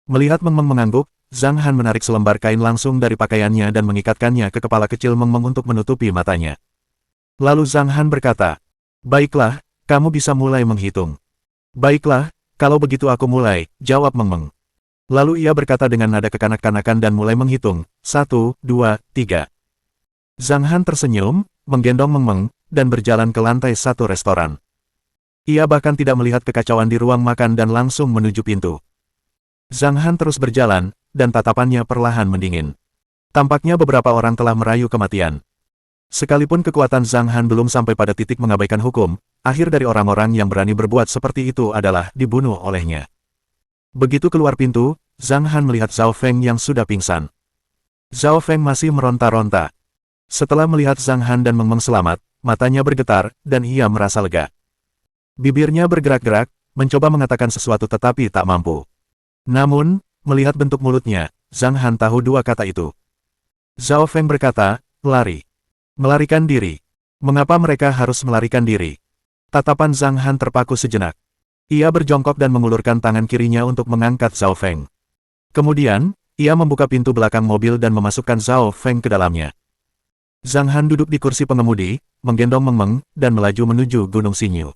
S1: Melihat Meng Meng mengangguk, Zhang Han menarik selembar kain langsung dari pakaiannya dan mengikatkannya ke kepala kecil Meng Meng untuk menutupi matanya. Lalu Zhang Han berkata, Baiklah, kamu bisa mulai menghitung. Baiklah, kalau begitu aku mulai, jawab Meng Meng. Lalu ia berkata dengan nada kekanak-kanakan dan mulai menghitung, 1, 2, 3. Zhang Han tersenyum, menggendong Meng Meng, dan berjalan ke lantai 1 restoran. Ia bahkan tidak melihat kekacauan di ruang makan dan langsung menuju pintu. Zhang Han terus berjalan, dan tatapannya perlahan mendingin. Tampaknya beberapa orang telah merayu kematian. Sekalipun kekuatan Zhang Han belum sampai pada titik mengabaikan hukum, akhir dari orang-orang yang berani berbuat seperti itu adalah dibunuh olehnya. Begitu keluar pintu, Zhang Han melihat Zhao Feng yang sudah pingsan. Zhao Feng masih meronta-ronta. Setelah melihat Zhang Han dan Meng Meng selamat, matanya bergetar, dan ia merasa lega. Bibirnya bergerak-gerak, mencoba mengatakan sesuatu tetapi tak mampu. Namun, melihat bentuk mulutnya, Zhang Han tahu 2 kata itu. Zhao Feng berkata, lari. Melarikan diri. Mengapa mereka harus melarikan diri? Tatapan Zhang Han terpaku sejenak. Ia berjongkok dan mengulurkan tangan kirinya untuk mengangkat Zhao Feng. Kemudian, ia membuka pintu belakang mobil dan memasukkan Zhao Feng ke dalamnya. Zhang Han duduk di kursi pengemudi, menggendong Meng Meng, dan melaju menuju Gunung Xingyu.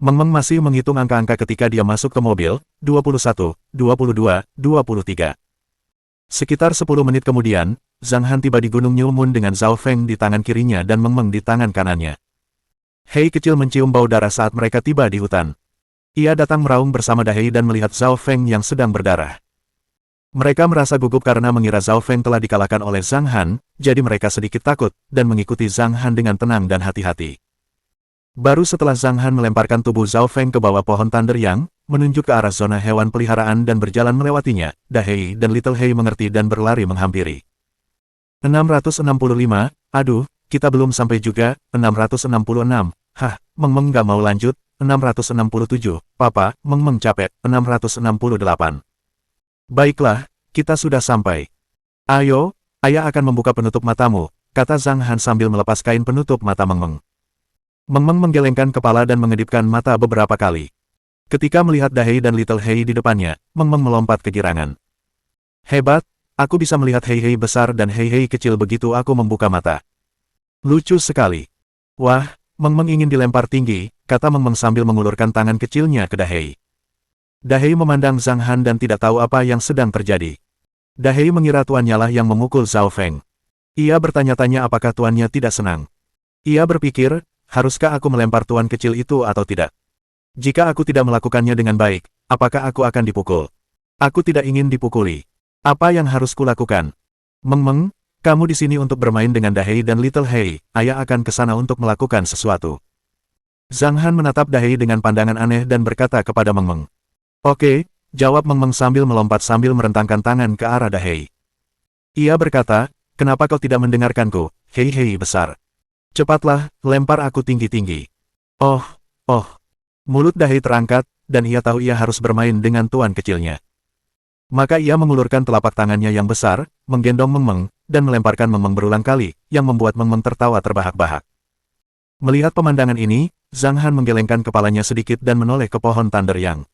S1: Meng Meng masih menghitung angka-angka ketika dia masuk ke mobil, 21, 22, 23. Sekitar 10 menit kemudian, Zhang Han tiba di Gunung Nyumun dengan Zhao Feng di tangan kirinya dan Meng Meng di tangan kanannya. Hei kecil mencium bau darah saat mereka tiba di hutan. Ia datang meraung bersama Dahei dan melihat Zhao Feng yang sedang berdarah. Mereka merasa gugup karena mengira Zhao Feng telah dikalahkan oleh Zhang Han, jadi mereka sedikit takut, dan mengikuti Zhang Han dengan tenang dan hati-hati. Baru setelah Zhang Han melemparkan tubuh Zhao Feng ke bawah pohon Thunder Yang, menunjuk ke arah zona hewan peliharaan dan berjalan melewatinya, Da Hei dan Little Hei mengerti dan berlari menghampiri. 665, aduh, kita belum sampai juga, 666, hah, Meng Meng gak mau lanjut, 667, papa, Meng Meng capek, 668. Baiklah, kita sudah sampai. Ayo, ayah akan membuka penutup matamu, kata Zhang Han sambil melepas kain penutup mata Meng Meng. Meng Meng menggelengkan kepala dan mengedipkan mata beberapa kali. Ketika melihat Da Hei dan Little Hei di depannya, Meng Meng melompat kegirangan. Hebat, aku bisa melihat Hei Hei besar dan Hei Hei kecil begitu aku membuka mata. Lucu sekali. Wah, Meng Meng ingin dilempar tinggi, kata Meng Meng sambil mengulurkan tangan kecilnya ke Da Hei. Da Hei memandang Zhang Han dan tidak tahu apa yang sedang terjadi. Da Hei mengira tuannya lah yang memukul Zhao Feng. Ia bertanya-tanya apakah tuannya tidak senang. Ia berpikir, haruskah aku melempar tuan kecil itu atau tidak? Jika aku tidak melakukannya dengan baik, apakah aku akan dipukul? Aku tidak ingin dipukuli. Apa yang harus kulakukan? Meng Meng, kamu di sini untuk bermain dengan Da Hei dan Little Hei, ayah akan ke sana untuk melakukan sesuatu. Zhang Han menatap Da Hei dengan pandangan aneh dan berkata kepada Meng Meng. Oke, jawab Meng Meng sambil melompat sambil merentangkan tangan ke arah Da Hei. Ia berkata, kenapa kau tidak mendengarkanku, Hei Hei besar? Cepatlah, lempar aku tinggi-tinggi. Oh. Mulut Da Hei terangkat, dan ia tahu ia harus bermain dengan tuan kecilnya. Maka ia mengulurkan telapak tangannya yang besar, menggendong Meng Meng, dan melemparkan Meng Meng berulang kali, yang membuat Meng Meng tertawa terbahak-bahak. Melihat pemandangan ini, Zhang Han menggelengkan kepalanya sedikit dan menoleh ke pohon Thunder Yang.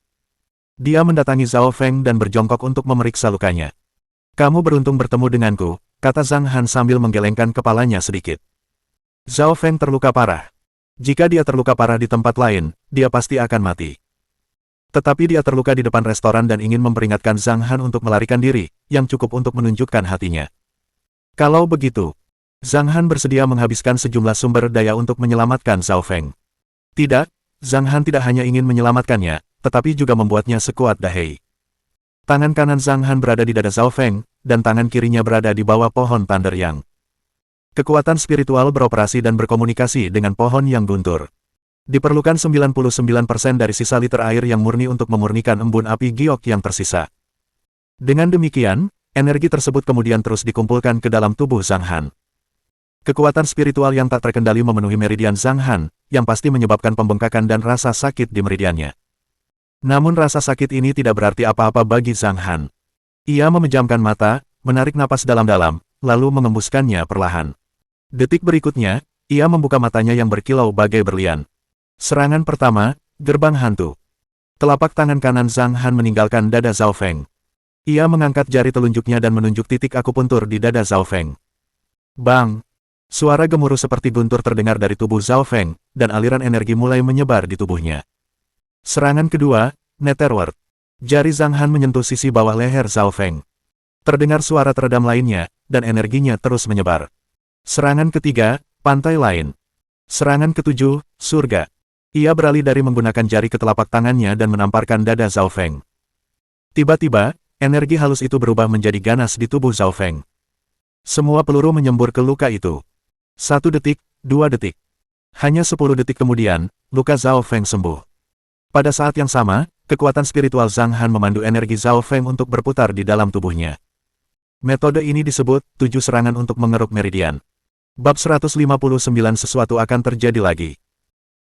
S1: Dia mendatangi Zhao Feng dan berjongkok untuk memeriksa lukanya. Kamu beruntung bertemu denganku, kata Zhang Han sambil menggelengkan kepalanya sedikit. Zhao Feng terluka parah. Jika dia terluka parah di tempat lain, dia pasti akan mati. Tetapi dia terluka di depan restoran dan ingin memperingatkan Zhang Han untuk melarikan diri, yang cukup untuk menunjukkan hatinya. Kalau begitu, Zhang Han bersedia menghabiskan sejumlah sumber daya untuk menyelamatkan Zhao Feng. Tidak, Zhang Han tidak hanya ingin menyelamatkannya, tetapi juga membuatnya sekuat Da Hei. Tangan kanan Zhang Han berada di dada Zhao Feng, dan tangan kirinya berada di bawah pohon Thunder Yang. Kekuatan spiritual beroperasi dan berkomunikasi dengan pohon yang guntur. Diperlukan 99% dari sisa liter air yang murni untuk memurnikan embun api giok yang tersisa. Dengan demikian, energi tersebut kemudian terus dikumpulkan ke dalam tubuh Zhang Han. Kekuatan spiritual yang tak terkendali memenuhi meridian Zhang Han, yang pasti menyebabkan pembengkakan dan rasa sakit di meridiannya. Namun rasa sakit ini tidak berarti apa-apa bagi Zhang Han. Ia memejamkan mata, menarik napas dalam-dalam, lalu mengembuskannya perlahan. Detik berikutnya, ia membuka matanya yang berkilau bagai berlian. Serangan pertama, gerbang hantu. Telapak tangan kanan Zhang Han meninggalkan dada Zhao Feng. Ia mengangkat jari telunjuknya dan menunjuk titik akupuntur di dada Zhao Feng. Bang! Suara gemuruh seperti guntur terdengar dari tubuh Zhao Feng, dan aliran energi mulai menyebar di tubuhnya. Serangan kedua, Netherworld. Jari Zhang Han menyentuh sisi bawah leher Zhao Feng. Terdengar suara teredam lainnya, dan energinya terus menyebar. Serangan ketiga, pantai lain. Serangan ketujuh, surga. Ia beralih dari menggunakan jari ke telapak tangannya dan menamparkan dada Zhao Feng. Tiba-tiba, energi halus itu berubah menjadi ganas di tubuh Zhao Feng. Semua peluru menyembur ke luka itu. 1 detik, 2 detik. Hanya 10 detik kemudian, luka Zhao Feng sembuh. Pada saat yang sama, kekuatan spiritual Zhang Han memandu energi Zhao Feng untuk berputar di dalam tubuhnya. Metode ini disebut 7 serangan untuk mengeruk meridian. Bab 159 sesuatu akan terjadi lagi.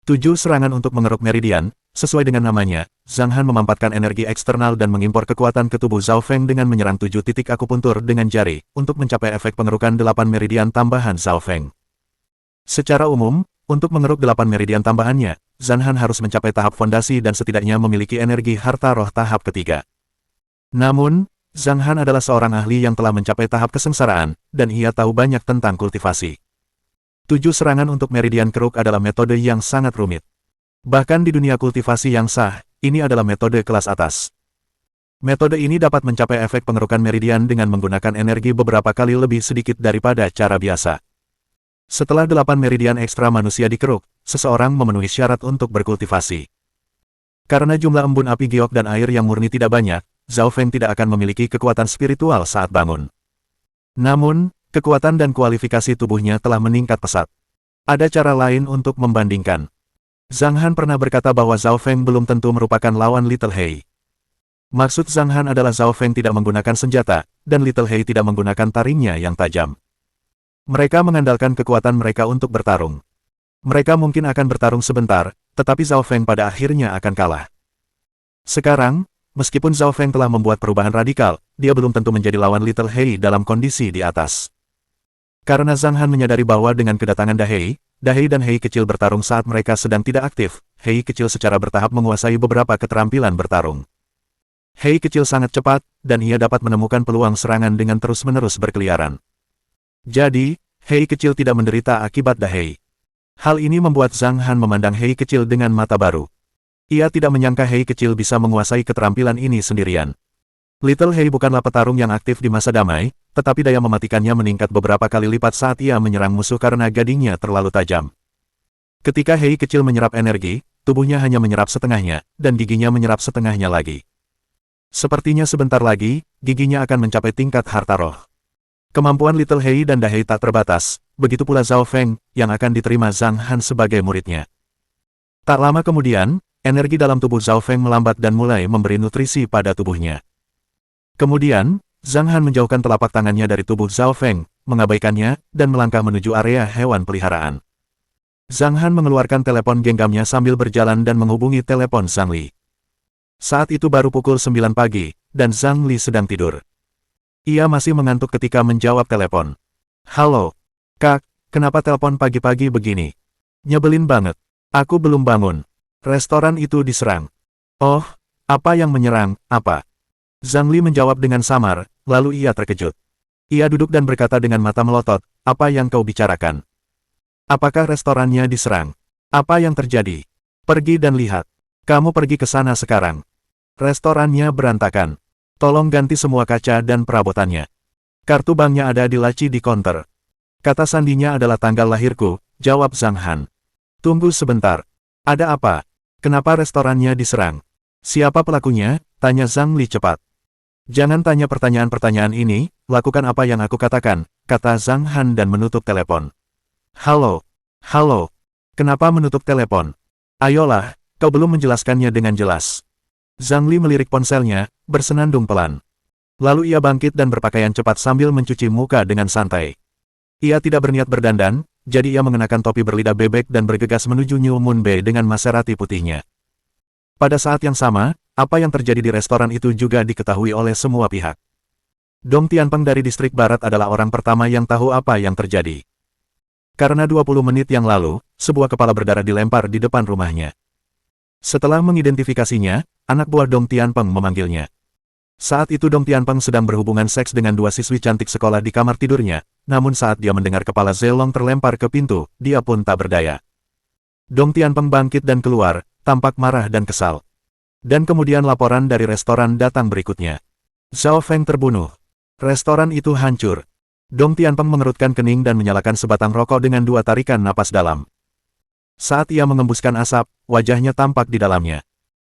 S1: 7 serangan untuk mengeruk meridian, sesuai dengan namanya, Zhang Han memampatkan energi eksternal dan mengimpor kekuatan ke tubuh Zhao Feng dengan menyerang 7 titik akupuntur dengan jari, untuk mencapai efek pengerukan 8 meridian tambahan Zhao Feng. Secara umum, untuk mengeruk 8 meridian tambahannya, Zhang Han harus mencapai tahap fondasi dan setidaknya memiliki energi harta roh tahap ketiga. Namun, Zhang Han adalah seorang ahli yang telah mencapai tahap kesengsaraan, dan ia tahu banyak tentang kultivasi. 7 serangan untuk meridian keruk adalah metode yang sangat rumit. Bahkan di dunia kultivasi yang sah, ini adalah metode kelas atas. Metode ini dapat mencapai efek pengerukan meridian dengan menggunakan energi beberapa kali lebih sedikit daripada cara biasa. Setelah 8 meridian ekstra manusia dikeruk, seseorang memenuhi syarat untuk berkultivasi. Karena jumlah embun api giok dan air yang murni tidak banyak, Zhao Feng tidak akan memiliki kekuatan spiritual saat bangun. Namun, kekuatan dan kualifikasi tubuhnya telah meningkat pesat. Ada cara lain untuk membandingkan. Zhang Han pernah berkata bahwa Zhao Feng belum tentu merupakan lawan Little He. Maksud Zhang Han adalah Zhao Feng tidak menggunakan senjata, dan Little He tidak menggunakan taringnya yang tajam. Mereka mengandalkan kekuatan mereka untuk bertarung. Mereka mungkin akan bertarung sebentar, tetapi Zhao Feng pada akhirnya akan kalah. Sekarang, meskipun Zhao Feng telah membuat perubahan radikal, dia belum tentu menjadi lawan Little He dalam kondisi di atas. Karena Zhang Han menyadari bahwa dengan kedatangan Dahei dan Hei kecil bertarung saat mereka sedang tidak aktif, Hei kecil secara bertahap menguasai beberapa keterampilan bertarung. Hei kecil sangat cepat, dan ia dapat menemukan peluang serangan dengan terus-menerus berkeliaran. Jadi, Hei kecil tidak menderita akibat Dahei. Hal ini membuat Zhang Han memandang Hei kecil dengan mata baru. Ia tidak menyangka Hei kecil bisa menguasai keterampilan ini sendirian. Little He bukanlah petarung yang aktif di masa damai, tetapi daya mematikannya meningkat beberapa kali lipat saat ia menyerang musuh karena gadingnya terlalu tajam. Ketika Hei kecil menyerap energi, tubuhnya hanya menyerap setengahnya, dan giginya menyerap setengahnya lagi. Sepertinya sebentar lagi, giginya akan mencapai tingkat harta roh. Kemampuan Little He dan Dahei tak terbatas, begitu pula Zhao Feng, yang akan diterima Zhang Han sebagai muridnya. Tak lama kemudian, energi dalam tubuh Zhao Feng melambat dan mulai memberi nutrisi pada tubuhnya. Kemudian, Zhang Han menjauhkan telapak tangannya dari tubuh Zhao Feng, mengabaikannya, dan melangkah menuju area hewan peliharaan. Zhang Han mengeluarkan telepon genggamnya sambil berjalan dan menghubungi telepon Zhang Li. Saat itu baru pukul 9 pagi, dan Zhang Li sedang tidur. Ia masih mengantuk ketika menjawab telepon. Halo, Kak, kenapa telepon pagi-pagi begini? Nyebelin banget. Aku belum bangun. Restoran itu diserang. Oh, apa yang menyerang, apa? Zhang Li menjawab dengan samar, lalu ia terkejut. Ia duduk dan berkata dengan mata melotot, apa yang kau bicarakan? Apakah restorannya diserang? Apa yang terjadi? Pergi dan lihat. Kamu pergi ke sana sekarang. Restorannya berantakan. Tolong ganti semua kaca dan perabotannya. Kartu banknya ada di laci di konter. Kata sandinya adalah tanggal lahirku, jawab Zhang Han. Tunggu sebentar. Ada apa? Kenapa restorannya diserang? Siapa pelakunya? Tanya Zhang Li cepat. Jangan tanya pertanyaan-pertanyaan ini, lakukan apa yang aku katakan, kata Zhang Han dan menutup telepon. Halo. Kenapa menutup telepon? Ayolah, kau belum menjelaskannya dengan jelas. Zhang Li melirik ponselnya, bersenandung pelan. Lalu ia bangkit dan berpakaian cepat sambil mencuci muka dengan santai. Ia tidak berniat berdandan, jadi ia mengenakan topi berlidah bebek dan bergegas menuju New Moon Bay dengan Maserati putihnya. Pada saat yang sama, apa yang terjadi di restoran itu juga diketahui oleh semua pihak. Dong Tianpeng dari distrik barat adalah orang pertama yang tahu apa yang terjadi. Karena 20 menit yang lalu, sebuah kepala berdarah dilempar di depan rumahnya. Setelah mengidentifikasinya, anak buah Dong Tianpeng memanggilnya. Saat itu Dong Tianpeng sedang berhubungan seks dengan dua siswi cantik sekolah di kamar tidurnya, namun saat dia mendengar kepala Zelong terlempar ke pintu, dia pun tak berdaya. Dong Tianpeng bangkit dan keluar, tampak marah dan kesal. Dan kemudian laporan dari restoran datang berikutnya. Zhao Feng terbunuh. Restoran itu hancur. Dong Tianpeng mengerutkan kening dan menyalakan sebatang rokok dengan dua tarikan napas dalam. Saat ia mengembuskan asap, wajahnya tampak di dalamnya.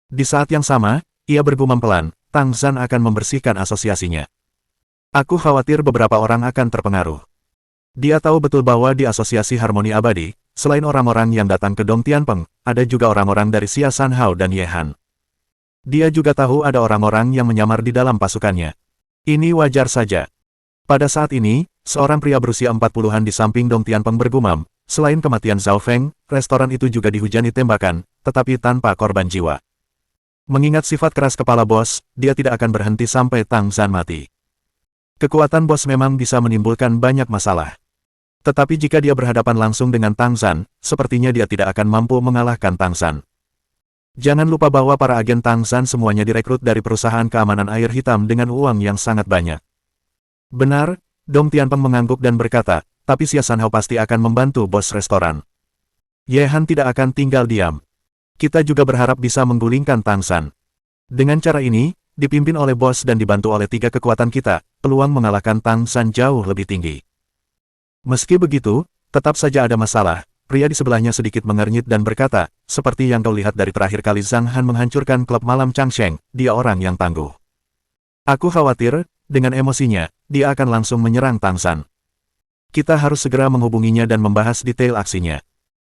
S1: Di saat yang sama, ia bergumam pelan, Tang Zhan akan membersihkan asosiasinya. Aku khawatir beberapa orang akan terpengaruh. Dia tahu betul bahwa di Asosiasi Harmoni Abadi, selain orang-orang yang datang ke Dong Tianpeng, ada juga orang-orang dari Xia San Hao dan Ye Han. Dia juga tahu ada orang-orang yang menyamar di dalam pasukannya. Ini wajar saja. Pada saat ini, seorang pria berusia 40-an di samping Dong Tianpeng bergumam, selain kematian Zhao Feng, restoran itu juga dihujani tembakan, tetapi tanpa korban jiwa. Mengingat sifat keras kepala bos, dia tidak akan berhenti sampai Tang Zhan mati. Kekuatan bos memang bisa menimbulkan banyak masalah. Tetapi jika dia berhadapan langsung dengan Tang Zhan, sepertinya dia tidak akan mampu mengalahkan Tang Zhan. Jangan lupa bahwa para agen Tang Zhan semuanya direkrut dari perusahaan keamanan air hitam dengan uang yang sangat banyak. Benar, Dong Tianpeng mengangguk dan berkata, tapi Xia San Hao pasti akan membantu bos restoran. Ye Han tidak akan tinggal diam. Kita juga berharap bisa menggulingkan Tang Zhan. Dengan cara ini, dipimpin oleh bos dan dibantu oleh 3 kekuatan kita, peluang mengalahkan Tang Zhan jauh lebih tinggi. Meski begitu, tetap saja ada masalah. Pria di sebelahnya sedikit mengernyit dan berkata, seperti yang kau lihat dari terakhir kali Zhang Han menghancurkan klub malam Changsheng, dia orang yang tangguh. Aku khawatir, dengan emosinya, dia akan langsung menyerang Tang San. Kita harus segera menghubunginya dan membahas detail aksinya.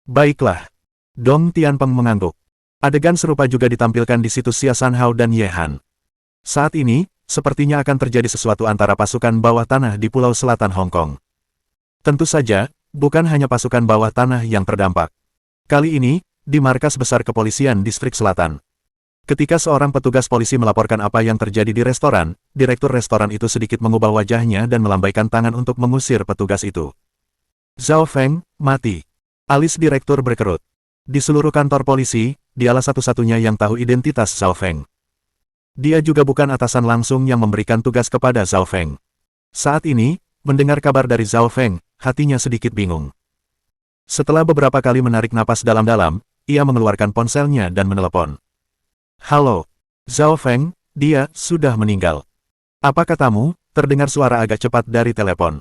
S1: Baiklah. Dong Tianpeng mengangguk. Adegan serupa juga ditampilkan di situs Xia Sanhao dan Ye Han. Saat ini, sepertinya akan terjadi sesuatu antara pasukan bawah tanah di Pulau Selatan Hong Kong. Tentu saja, bukan hanya pasukan bawah tanah yang terdampak. Kali ini, di markas besar kepolisian distrik selatan. Ketika seorang petugas polisi melaporkan apa yang terjadi di restoran, direktur restoran itu sedikit mengubah wajahnya dan melambaikan tangan untuk mengusir petugas itu. Zhao Feng, mati. Alis direktur berkerut. Di seluruh kantor polisi, dialah satu-satunya yang tahu identitas Zhao Feng. Dia juga bukan atasan langsung yang memberikan tugas kepada Zhao Feng. Saat ini, mendengar kabar dari Zhao Feng, hatinya sedikit bingung. Setelah beberapa kali menarik napas dalam-dalam, ia mengeluarkan ponselnya dan menelepon. Halo, Zhao Feng, dia sudah meninggal. Apa katamu? Terdengar suara agak cepat dari telepon.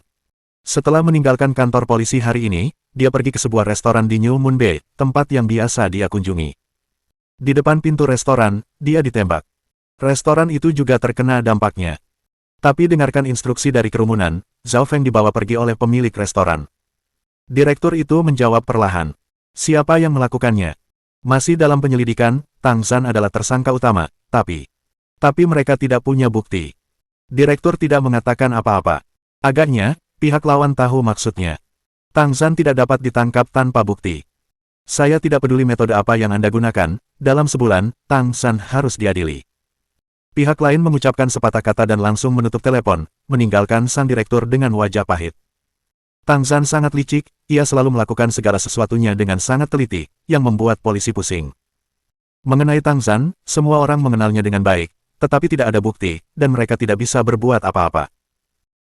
S1: Setelah meninggalkan kantor polisi hari ini, dia pergi ke sebuah restoran di New Moon Bay, tempat yang biasa dia kunjungi. Di depan pintu restoran, dia ditembak. Restoran itu juga terkena dampaknya. Tapi dengarkan instruksi dari kerumunan, Zhao Feng dibawa pergi oleh pemilik restoran. Direktur itu menjawab perlahan. Siapa yang melakukannya? Masih dalam penyelidikan, Tang San adalah tersangka utama, tapi mereka tidak punya bukti. Direktur tidak mengatakan apa-apa. Agaknya, pihak lawan tahu maksudnya. Tang San tidak dapat ditangkap tanpa bukti. Saya tidak peduli metode apa yang Anda gunakan, dalam sebulan, Tang San harus diadili. Pihak lain mengucapkan sepatah kata dan langsung menutup telepon, meninggalkan sang direktur dengan wajah pahit. Tang San sangat licik, ia selalu melakukan segala sesuatunya dengan sangat teliti, yang membuat polisi pusing. Mengenai Tang San, semua orang mengenalnya dengan baik, tetapi tidak ada bukti, dan mereka tidak bisa berbuat apa-apa.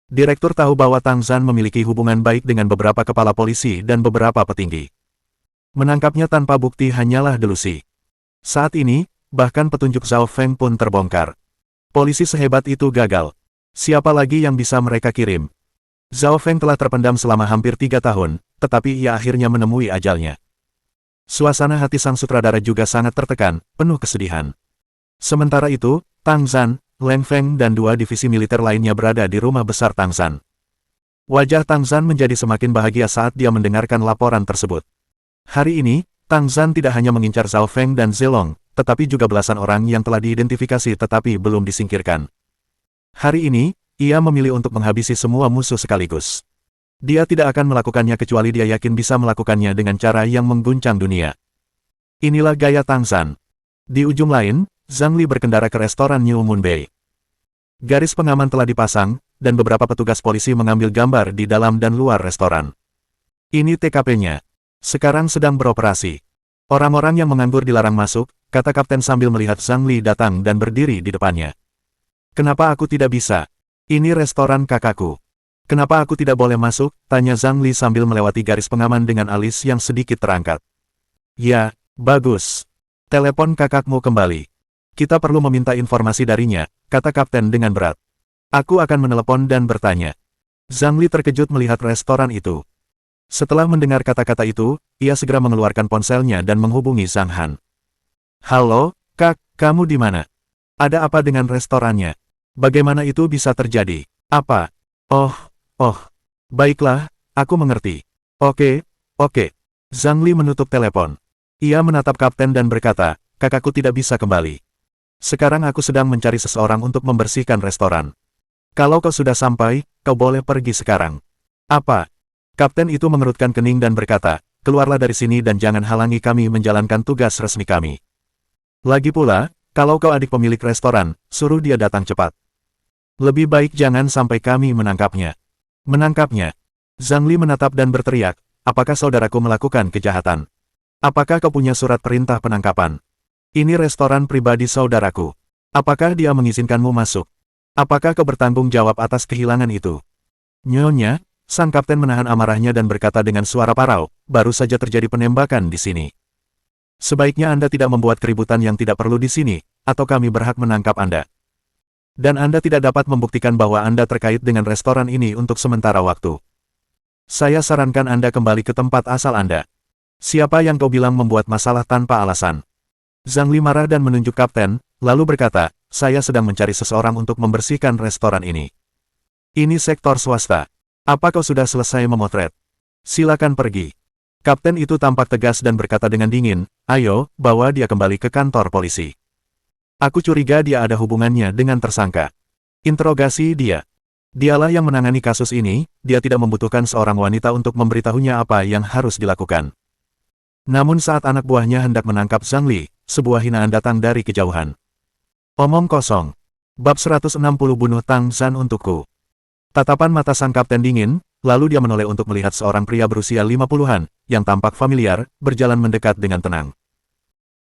S1: Direktur tahu bahwa Tang San memiliki hubungan baik dengan beberapa kepala polisi dan beberapa petinggi. Menangkapnya tanpa bukti hanyalah delusi. Saat ini, bahkan petunjuk Zhao Feng pun terbongkar. Polisi sehebat itu gagal. Siapa lagi yang bisa mereka kirim? Zhao Feng telah terpendam selama hampir 3 tahun, tetapi ia akhirnya menemui ajalnya. Suasana hati sang sutradara juga sangat tertekan, penuh kesedihan. Sementara itu, Tang San, Leng Feng dan 2 divisi militer lainnya berada di rumah besar Tang San. Wajah Tang San menjadi semakin bahagia saat dia mendengarkan laporan tersebut. Hari ini, Tang San tidak hanya mengincar Zhao Feng dan Zilong, tetapi juga belasan orang yang telah diidentifikasi tetapi belum disingkirkan. Hari ini, ia memilih untuk menghabisi semua musuh sekaligus. Dia tidak akan melakukannya kecuali dia yakin bisa melakukannya dengan cara yang mengguncang dunia. Inilah gaya Tang San. Di ujung lain, Zhang Li berkendara ke restoran New Moon Bay. Garis pengaman telah dipasang, dan beberapa petugas polisi mengambil gambar di dalam dan luar restoran. Ini TKP-nya. Sekarang sedang beroperasi. Orang-orang yang menganggur dilarang masuk, kata kapten sambil melihat Zhang Li datang dan berdiri di depannya. Kenapa aku tidak bisa? Ini restoran kakakku. Kenapa aku tidak boleh masuk? Tanya Zhang Li sambil melewati garis pengaman dengan alis yang sedikit terangkat. Ya, bagus. Telepon kakakmu kembali. Kita perlu meminta informasi darinya, kata kapten dengan berat. Aku akan menelepon dan bertanya. Zhang Li terkejut melihat restoran itu. Setelah mendengar kata-kata itu, ia segera mengeluarkan ponselnya dan menghubungi Zhang Han. Halo, Kak, kamu di mana? Ada apa dengan restorannya? Bagaimana itu bisa terjadi? Apa? Oh, baiklah, aku mengerti. Oke. Zhang Li menutup telepon. Ia menatap kapten dan berkata, kakakku tidak bisa kembali. Sekarang aku sedang mencari seseorang untuk membersihkan restoran. Kalau kau sudah sampai, kau boleh pergi sekarang. Apa? Kapten itu mengerutkan kening dan berkata, keluarlah dari sini dan jangan halangi kami menjalankan tugas resmi kami. Lagi pula, kalau kau adik pemilik restoran, suruh dia datang cepat. Lebih baik jangan sampai kami menangkapnya. Menangkapnya. Zhang Li menatap dan berteriak, apakah saudaraku melakukan kejahatan? Apakah kau punya surat perintah penangkapan? Ini restoran pribadi saudaraku. Apakah dia mengizinkanmu masuk? Apakah kau bertanggung jawab atas kehilangan itu? Nyonya, sang kapten menahan amarahnya dan berkata dengan suara parau, baru saja terjadi penembakan di sini. Sebaiknya Anda tidak membuat keributan yang tidak perlu di sini, atau kami berhak menangkap Anda. Dan Anda tidak dapat membuktikan bahwa Anda terkait dengan restoran ini untuk sementara waktu. Saya sarankan Anda kembali ke tempat asal Anda. Siapa yang kau bilang membuat masalah tanpa alasan? Zhang Li marah dan menunjuk kapten, lalu berkata, saya sedang mencari seseorang untuk membersihkan restoran ini. Ini sektor swasta. Apa kau sudah selesai memotret? Silakan pergi. Kapten itu tampak tegas dan berkata dengan dingin, ayo, bawa dia kembali ke kantor polisi. Aku curiga dia ada hubungannya dengan tersangka. Interogasi dia. Dialah yang menangani kasus ini, dia tidak membutuhkan seorang wanita untuk memberitahunya apa yang harus dilakukan. Namun saat anak buahnya hendak menangkap Zhang Li, sebuah hinaan datang dari kejauhan. Omong kosong. Bab 160 bunuh Tang Zhan untukku. Tatapan mata sang kapten dingin, lalu dia menoleh untuk melihat seorang pria berusia 50-an, yang tampak familiar, berjalan mendekat dengan tenang.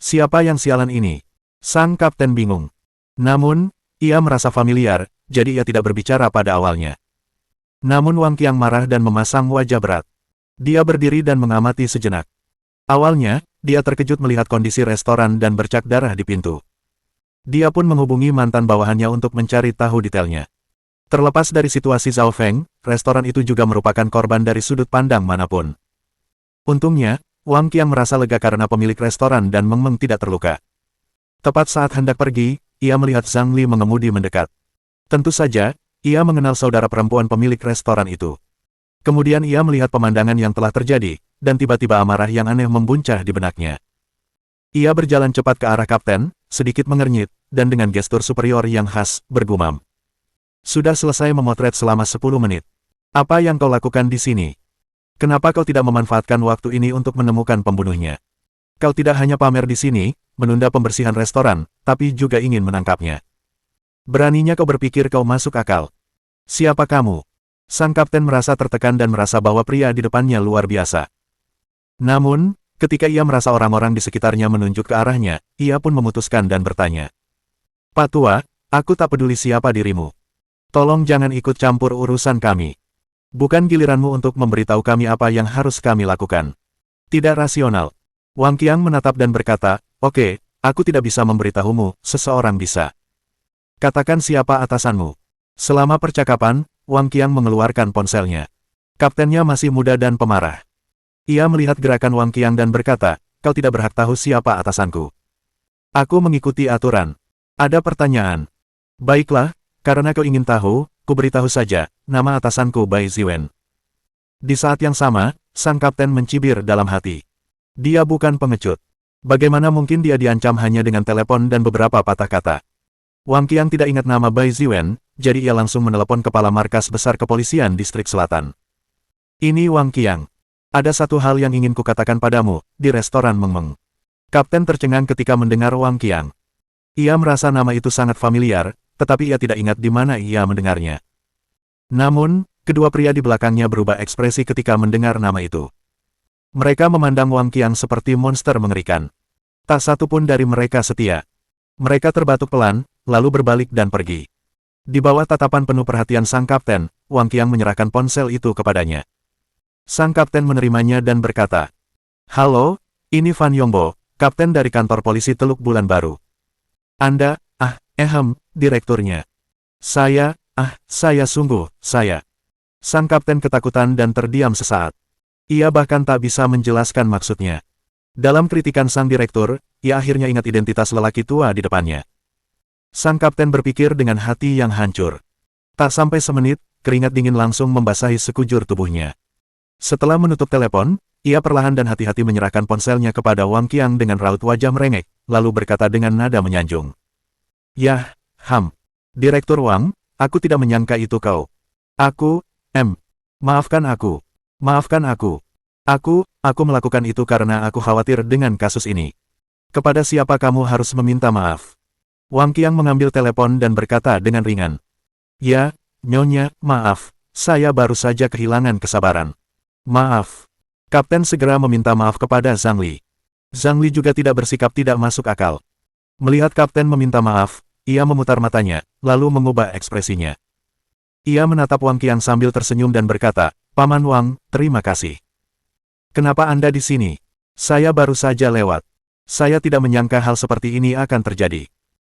S1: Siapa yang sialan ini? Sang kapten bingung. Namun, ia merasa familiar, jadi ia tidak berbicara pada awalnya. Namun Wang Qiang marah dan memasang wajah berat. Dia berdiri dan mengamati sejenak. Awalnya, dia terkejut melihat kondisi restoran dan bercak darah di pintu. Dia pun menghubungi mantan bawahannya untuk mencari tahu detailnya. Terlepas dari situasi Zhao Feng, restoran itu juga merupakan korban dari sudut pandang manapun. Untungnya, Wang Qiang merasa lega karena pemilik restoran dan Meng Meng tidak terluka. Tepat saat hendak pergi, ia melihat Zhang Li mengemudi mendekat. Tentu saja, ia mengenal saudara perempuan pemilik restoran itu. Kemudian ia melihat pemandangan yang telah terjadi, dan tiba-tiba amarah yang aneh membuncah di benaknya. Ia berjalan cepat ke arah kapten, sedikit mengernyit, dan dengan gestur superior yang khas, bergumam. Sudah selesai memotret selama 10 menit. Apa yang kau lakukan di sini? Kenapa kau tidak memanfaatkan waktu ini untuk menemukan pembunuhnya? Kau tidak hanya pamer di sini, menunda pembersihan restoran, tapi juga ingin menangkapnya. Beraninya kau berpikir kau masuk akal. Siapa kamu? Sang kapten merasa tertekan dan merasa bahwa pria di depannya luar biasa. Namun, ketika ia merasa orang-orang di sekitarnya menunjuk ke arahnya, ia pun memutuskan dan bertanya. Pak Tua, aku tak peduli siapa dirimu. Tolong jangan ikut campur urusan kami. Bukan giliranmu untuk memberitahu kami apa yang harus kami lakukan. Tidak rasional. Wang Qiang menatap dan berkata, oke, aku tidak bisa memberitahumu, seseorang bisa. Katakan siapa atasanmu. Selama percakapan, Wang Qiang mengeluarkan ponselnya. Kaptennya masih muda dan pemarah. Ia melihat gerakan Wang Qiang dan berkata, kau tidak berhak tahu siapa atasanku. Aku mengikuti aturan. Ada pertanyaan. Baiklah, karena kau ingin tahu, ku beritahu saja, nama atasanku Bai Ziwen. Di saat yang sama, sang kapten mencibir dalam hati. Dia bukan pengecut. Bagaimana mungkin dia diancam hanya dengan telepon dan beberapa patah kata. Wang Qiang tidak ingat nama Bai Ziwen, jadi ia langsung menelepon kepala markas besar kepolisian distrik selatan. Ini Wang Qiang. Ada satu hal yang ingin kukatakan padamu, di restoran Meng Meng. Kapten tercengang ketika mendengar Wang Qiang. Ia merasa nama itu sangat familiar, tetapi ia tidak ingat di mana ia mendengarnya. Namun, kedua pria di belakangnya berubah ekspresi ketika mendengar nama itu. Mereka memandang Wang Qiang seperti monster mengerikan. Tak satu pun dari mereka setia. Mereka terbatuk pelan, lalu berbalik dan pergi. Di bawah tatapan penuh perhatian sang kapten, Wang Qiang menyerahkan ponsel itu kepadanya. Sang kapten menerimanya dan berkata, halo, ini Fan Yongbo, kapten dari kantor polisi Teluk Bulan Baru. Anda, direkturnya. Saya sungguh, saya. Sang kapten ketakutan dan terdiam sesaat. Ia bahkan tak bisa menjelaskan maksudnya. Dalam kritikan sang direktur, ia akhirnya ingat identitas lelaki tua di depannya. Sang kapten berpikir dengan hati yang hancur. Tak sampai semenit, keringat dingin langsung membasahi sekujur tubuhnya. Setelah menutup telepon, ia perlahan dan hati-hati menyerahkan ponselnya kepada Wang Qiang dengan raut wajah merengek, lalu berkata dengan nada menyanjung. Yah, Direktur Wang, aku tidak menyangka itu kau. Maafkan aku. Aku melakukan itu karena aku khawatir dengan kasus ini. Kepada siapa kamu harus meminta maaf? Wang Qiang mengambil telepon dan berkata dengan ringan. Ya, Nyonya, maaf, saya baru saja kehilangan kesabaran. Maaf. Kapten segera meminta maaf kepada Zhang Li. Zhang Li juga tidak bersikap tidak masuk akal. Melihat kapten meminta maaf, ia memutar matanya, lalu mengubah ekspresinya. Ia menatap Wang Qiang sambil tersenyum dan berkata, Paman Wang, terima kasih. Kenapa Anda di sini? Saya baru saja lewat. Saya tidak menyangka hal seperti ini akan terjadi.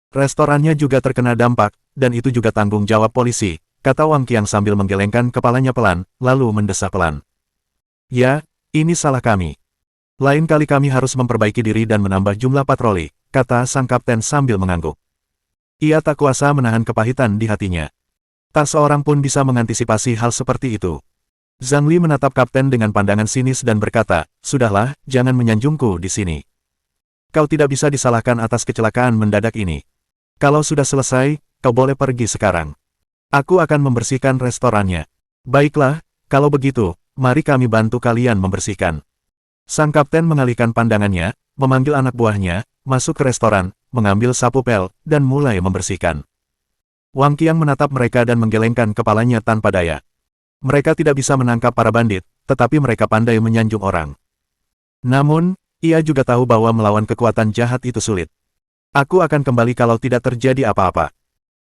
S1: Restorannya juga terkena dampak, dan itu juga tanggung jawab polisi, kata Wang Qiang sambil menggelengkan kepalanya pelan, lalu mendesah pelan. Ya, ini salah kami. Lain kali kami harus memperbaiki diri dan menambah jumlah patroli, kata sang kapten sambil mengangguk. Ia tak kuasa menahan kepahitan di hatinya. Tak seorang pun bisa mengantisipasi hal seperti itu. Zhang Li menatap kapten dengan pandangan sinis dan berkata, "Sudahlah, jangan menyanjungku di sini. Kau tidak bisa disalahkan atas kecelakaan mendadak ini. Kalau sudah selesai, kau boleh pergi sekarang. Aku akan membersihkan restorannya." "Baiklah, kalau begitu, mari kami bantu kalian membersihkan." Sang kapten mengalihkan pandangannya, memanggil anak buahnya, masuk ke restoran, mengambil sapu pel, dan mulai membersihkan. Wang Qiang menatap mereka dan menggelengkan kepalanya tanpa daya. Mereka tidak bisa menangkap para bandit, tetapi mereka pandai menyanjung orang. Namun, ia juga tahu bahwa melawan kekuatan jahat itu sulit. "Aku akan kembali kalau tidak terjadi apa-apa.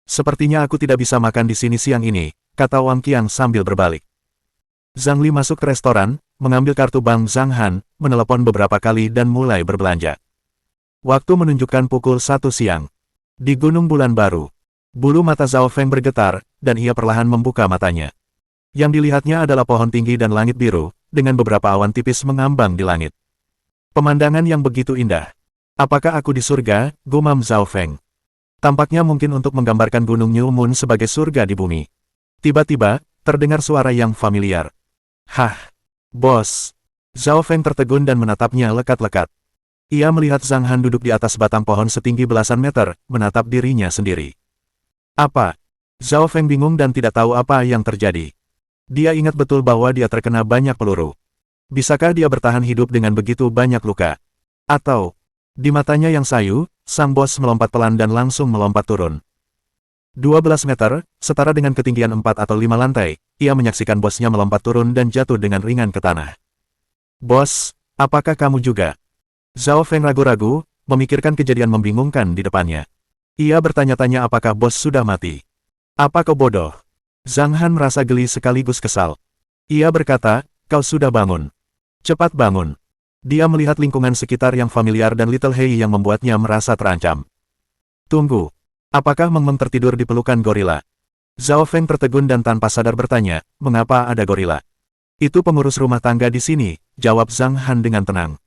S1: Sepertinya aku tidak bisa makan di sini siang ini," kata Wang Qiang sambil berbalik. Zhang Li masuk ke restoran, mengambil kartu bank Zhang Han, menelepon beberapa kali dan mulai berbelanja. Waktu menunjukkan pukul 1 siang. Di Gunung Bulan Baru. Bulu mata Zhao Feng bergetar, dan ia perlahan membuka matanya. Yang dilihatnya adalah pohon tinggi dan langit biru, dengan beberapa awan tipis mengambang di langit. Pemandangan yang begitu indah. "Apakah aku di surga?" gumam Zhao Feng. Tampaknya mungkin untuk menggambarkan Gunung New Moon sebagai surga di bumi. Tiba-tiba, terdengar suara yang familiar. "Hah, bos." Zhao Feng tertegun dan menatapnya lekat-lekat. Ia melihat Zhang Han duduk di atas batang pohon setinggi belasan meter, menatap dirinya sendiri. "Apa?" Zhao Feng bingung dan tidak tahu apa yang terjadi. Dia ingat betul bahwa dia terkena banyak peluru. Bisakah dia bertahan hidup dengan begitu banyak luka? Atau, di matanya yang sayu, sang bos melompat pelan dan langsung melompat turun. 12 meter, setara dengan ketinggian 4 atau 5 lantai, ia menyaksikan bosnya melompat turun dan jatuh dengan ringan ke tanah. "Bos, apakah kamu juga?" Zhao Feng ragu-ragu, memikirkan kejadian membingungkan di depannya. Ia bertanya-tanya apakah bos sudah mati. "Apa kau bodoh?" Zhang Han merasa geli sekaligus kesal. Ia berkata, "Kau sudah bangun. Cepat bangun." Dia melihat lingkungan sekitar yang familiar dan Little Hei yang membuatnya merasa terancam. "Tunggu. Apakah Meng Meng tertidur di pelukan gorila?" Zhao Feng tertegun dan tanpa sadar bertanya, "Mengapa ada gorila?" "Itu pengurus rumah tangga di sini," jawab Zhang Han dengan tenang.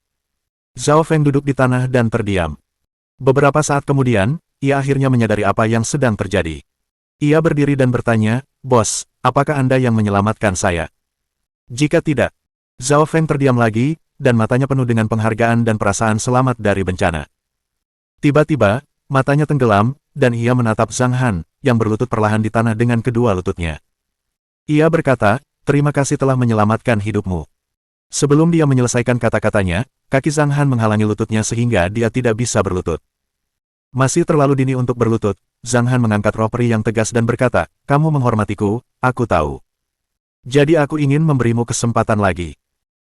S1: Zhao Feng duduk di tanah dan terdiam. Beberapa saat kemudian, ia akhirnya menyadari apa yang sedang terjadi. Ia berdiri dan bertanya, "Bos, apakah Anda yang menyelamatkan saya?" "Jika tidak." Zhao Feng terdiam lagi, dan matanya penuh dengan penghargaan dan perasaan selamat dari bencana. Tiba-tiba, matanya tenggelam, dan ia menatap Zhang Han, yang berlutut perlahan di tanah dengan kedua lututnya. Ia berkata, "Terima kasih telah menyelamatkan hidupmu." Sebelum dia menyelesaikan kata-katanya, kaki Zhang Han menghalangi lututnya sehingga dia tidak bisa berlutut. Masih terlalu dini untuk berlutut, Zhang Han mengangkat roh peri yang tegas dan berkata, "Kamu menghormatiku, aku tahu. Jadi aku ingin memberimu kesempatan lagi."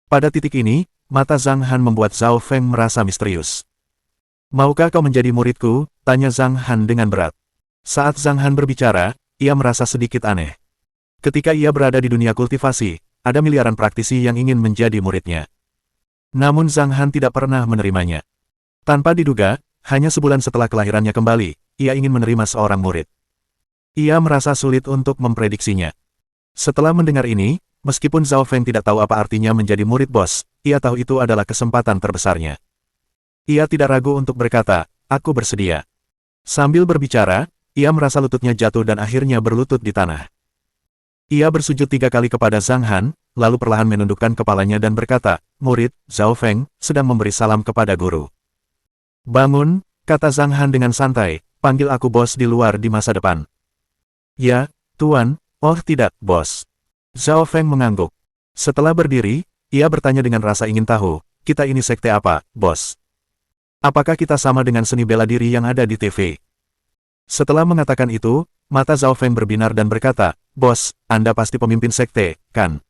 S1: Pada titik ini, mata Zhang Han membuat Zhao Feng merasa misterius. "Maukah kau menjadi muridku?" tanya Zhang Han dengan berat. Saat Zhang Han berbicara, ia merasa sedikit aneh. Ketika ia berada di dunia kultivasi, ada miliaran praktisi yang ingin menjadi muridnya. Namun Zhang Han tidak pernah menerimanya. Tanpa diduga, hanya sebulan setelah kelahirannya kembali, ia ingin menerima seorang murid. Ia merasa sulit untuk memprediksinya. Setelah mendengar ini, meskipun Zhao Feng tidak tahu apa artinya menjadi murid bos, ia tahu itu adalah kesempatan terbesarnya. Ia tidak ragu untuk berkata, "Aku bersedia." Sambil berbicara, ia merasa lututnya jatuh dan akhirnya berlutut di tanah. Ia bersujud 3 kali kepada Zhang Han, lalu perlahan menundukkan kepalanya dan berkata, "Murid, Zhao Feng, sedang memberi salam kepada guru." "Bangun," kata Zhang Han dengan santai, "panggil aku bos di luar di masa depan." "Ya, Tuan." "Oh tidak, bos." Zhao Feng mengangguk. Setelah berdiri, ia bertanya dengan rasa ingin tahu, "Kita ini sekte apa, bos? Apakah kita sama dengan seni bela diri yang ada di TV?" Setelah mengatakan itu, mata Zhao Feng berbinar dan berkata, "Bos, Anda pasti pemimpin sekte, kan?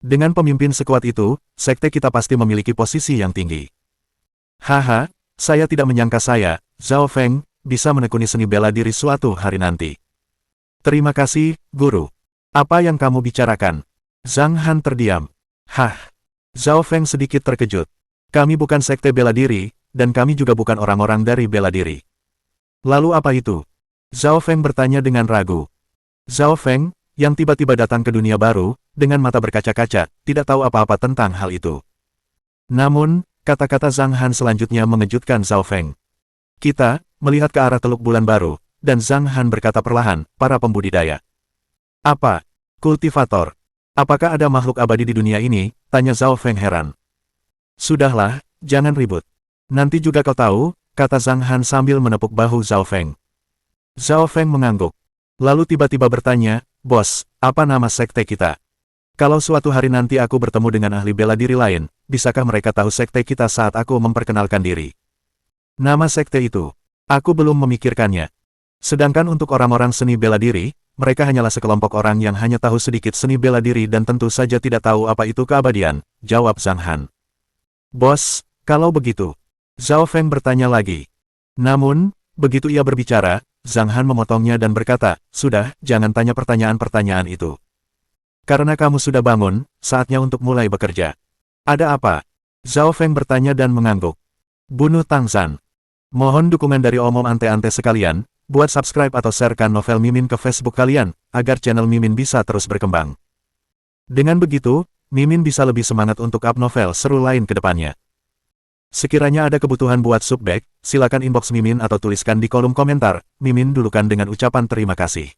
S1: Dengan pemimpin sekuat itu, sekte kita pasti memiliki posisi yang tinggi." "Haha, saya tidak menyangka saya, Zhao Feng, bisa menekuni seni bela diri suatu hari nanti." "Terima kasih, guru." "Apa yang kamu bicarakan?" Zhang Han terdiam. "Hah." Zhao Feng sedikit terkejut. "Kami bukan sekte bela diri, dan kami juga bukan orang-orang dari bela diri." "Lalu apa itu?" Zhao Feng bertanya dengan ragu. Zhao Feng, yang tiba-tiba datang ke dunia baru, dengan mata berkaca-kaca, tidak tahu apa-apa tentang hal itu. Namun, kata-kata Zhang Han selanjutnya mengejutkan Zhao Feng. "Kita, melihat ke arah Teluk Bulan Baru, dan Zhang Han berkata perlahan, para pembudidaya. Apa? Kultivator? Apakah ada makhluk abadi di dunia ini? Tanya Zhao Feng heran. Sudahlah, jangan ribut. Nanti juga kau tahu, kata Zhang Han sambil menepuk bahu Zhao Feng. Zhao Feng mengangguk. Lalu tiba-tiba bertanya, Bos, apa nama sekte kita? Kalau suatu hari nanti aku bertemu dengan ahli bela diri lain, bisakah mereka tahu sekte kita saat aku memperkenalkan diri? Nama sekte itu, aku belum memikirkannya. Sedangkan untuk orang-orang seni bela diri, mereka hanyalah sekelompok orang yang hanya tahu sedikit seni bela diri dan tentu saja tidak tahu apa itu keabadian, jawab Zhang Han. Bos, kalau begitu, Zhao Feng bertanya lagi. Namun, begitu ia berbicara, Zhang Han memotongnya dan berkata, sudah, jangan tanya pertanyaan-pertanyaan itu. Karena kamu sudah bangun, saatnya untuk mulai bekerja. Ada apa? Zhao Feng bertanya dan mengangguk. Bunuh Tang Zhan. Mohon dukungan dari omom ante-ante sekalian, buat subscribe atau sharekan novel Mimin ke Facebook kalian, agar channel Mimin bisa terus berkembang. Dengan begitu, Mimin bisa lebih semangat untuk up novel seru lain ke depannya. Sekiranya ada kebutuhan buat subback, silakan inbox Mimin atau tuliskan di kolom komentar, Mimin dulukan dengan ucapan terima kasih.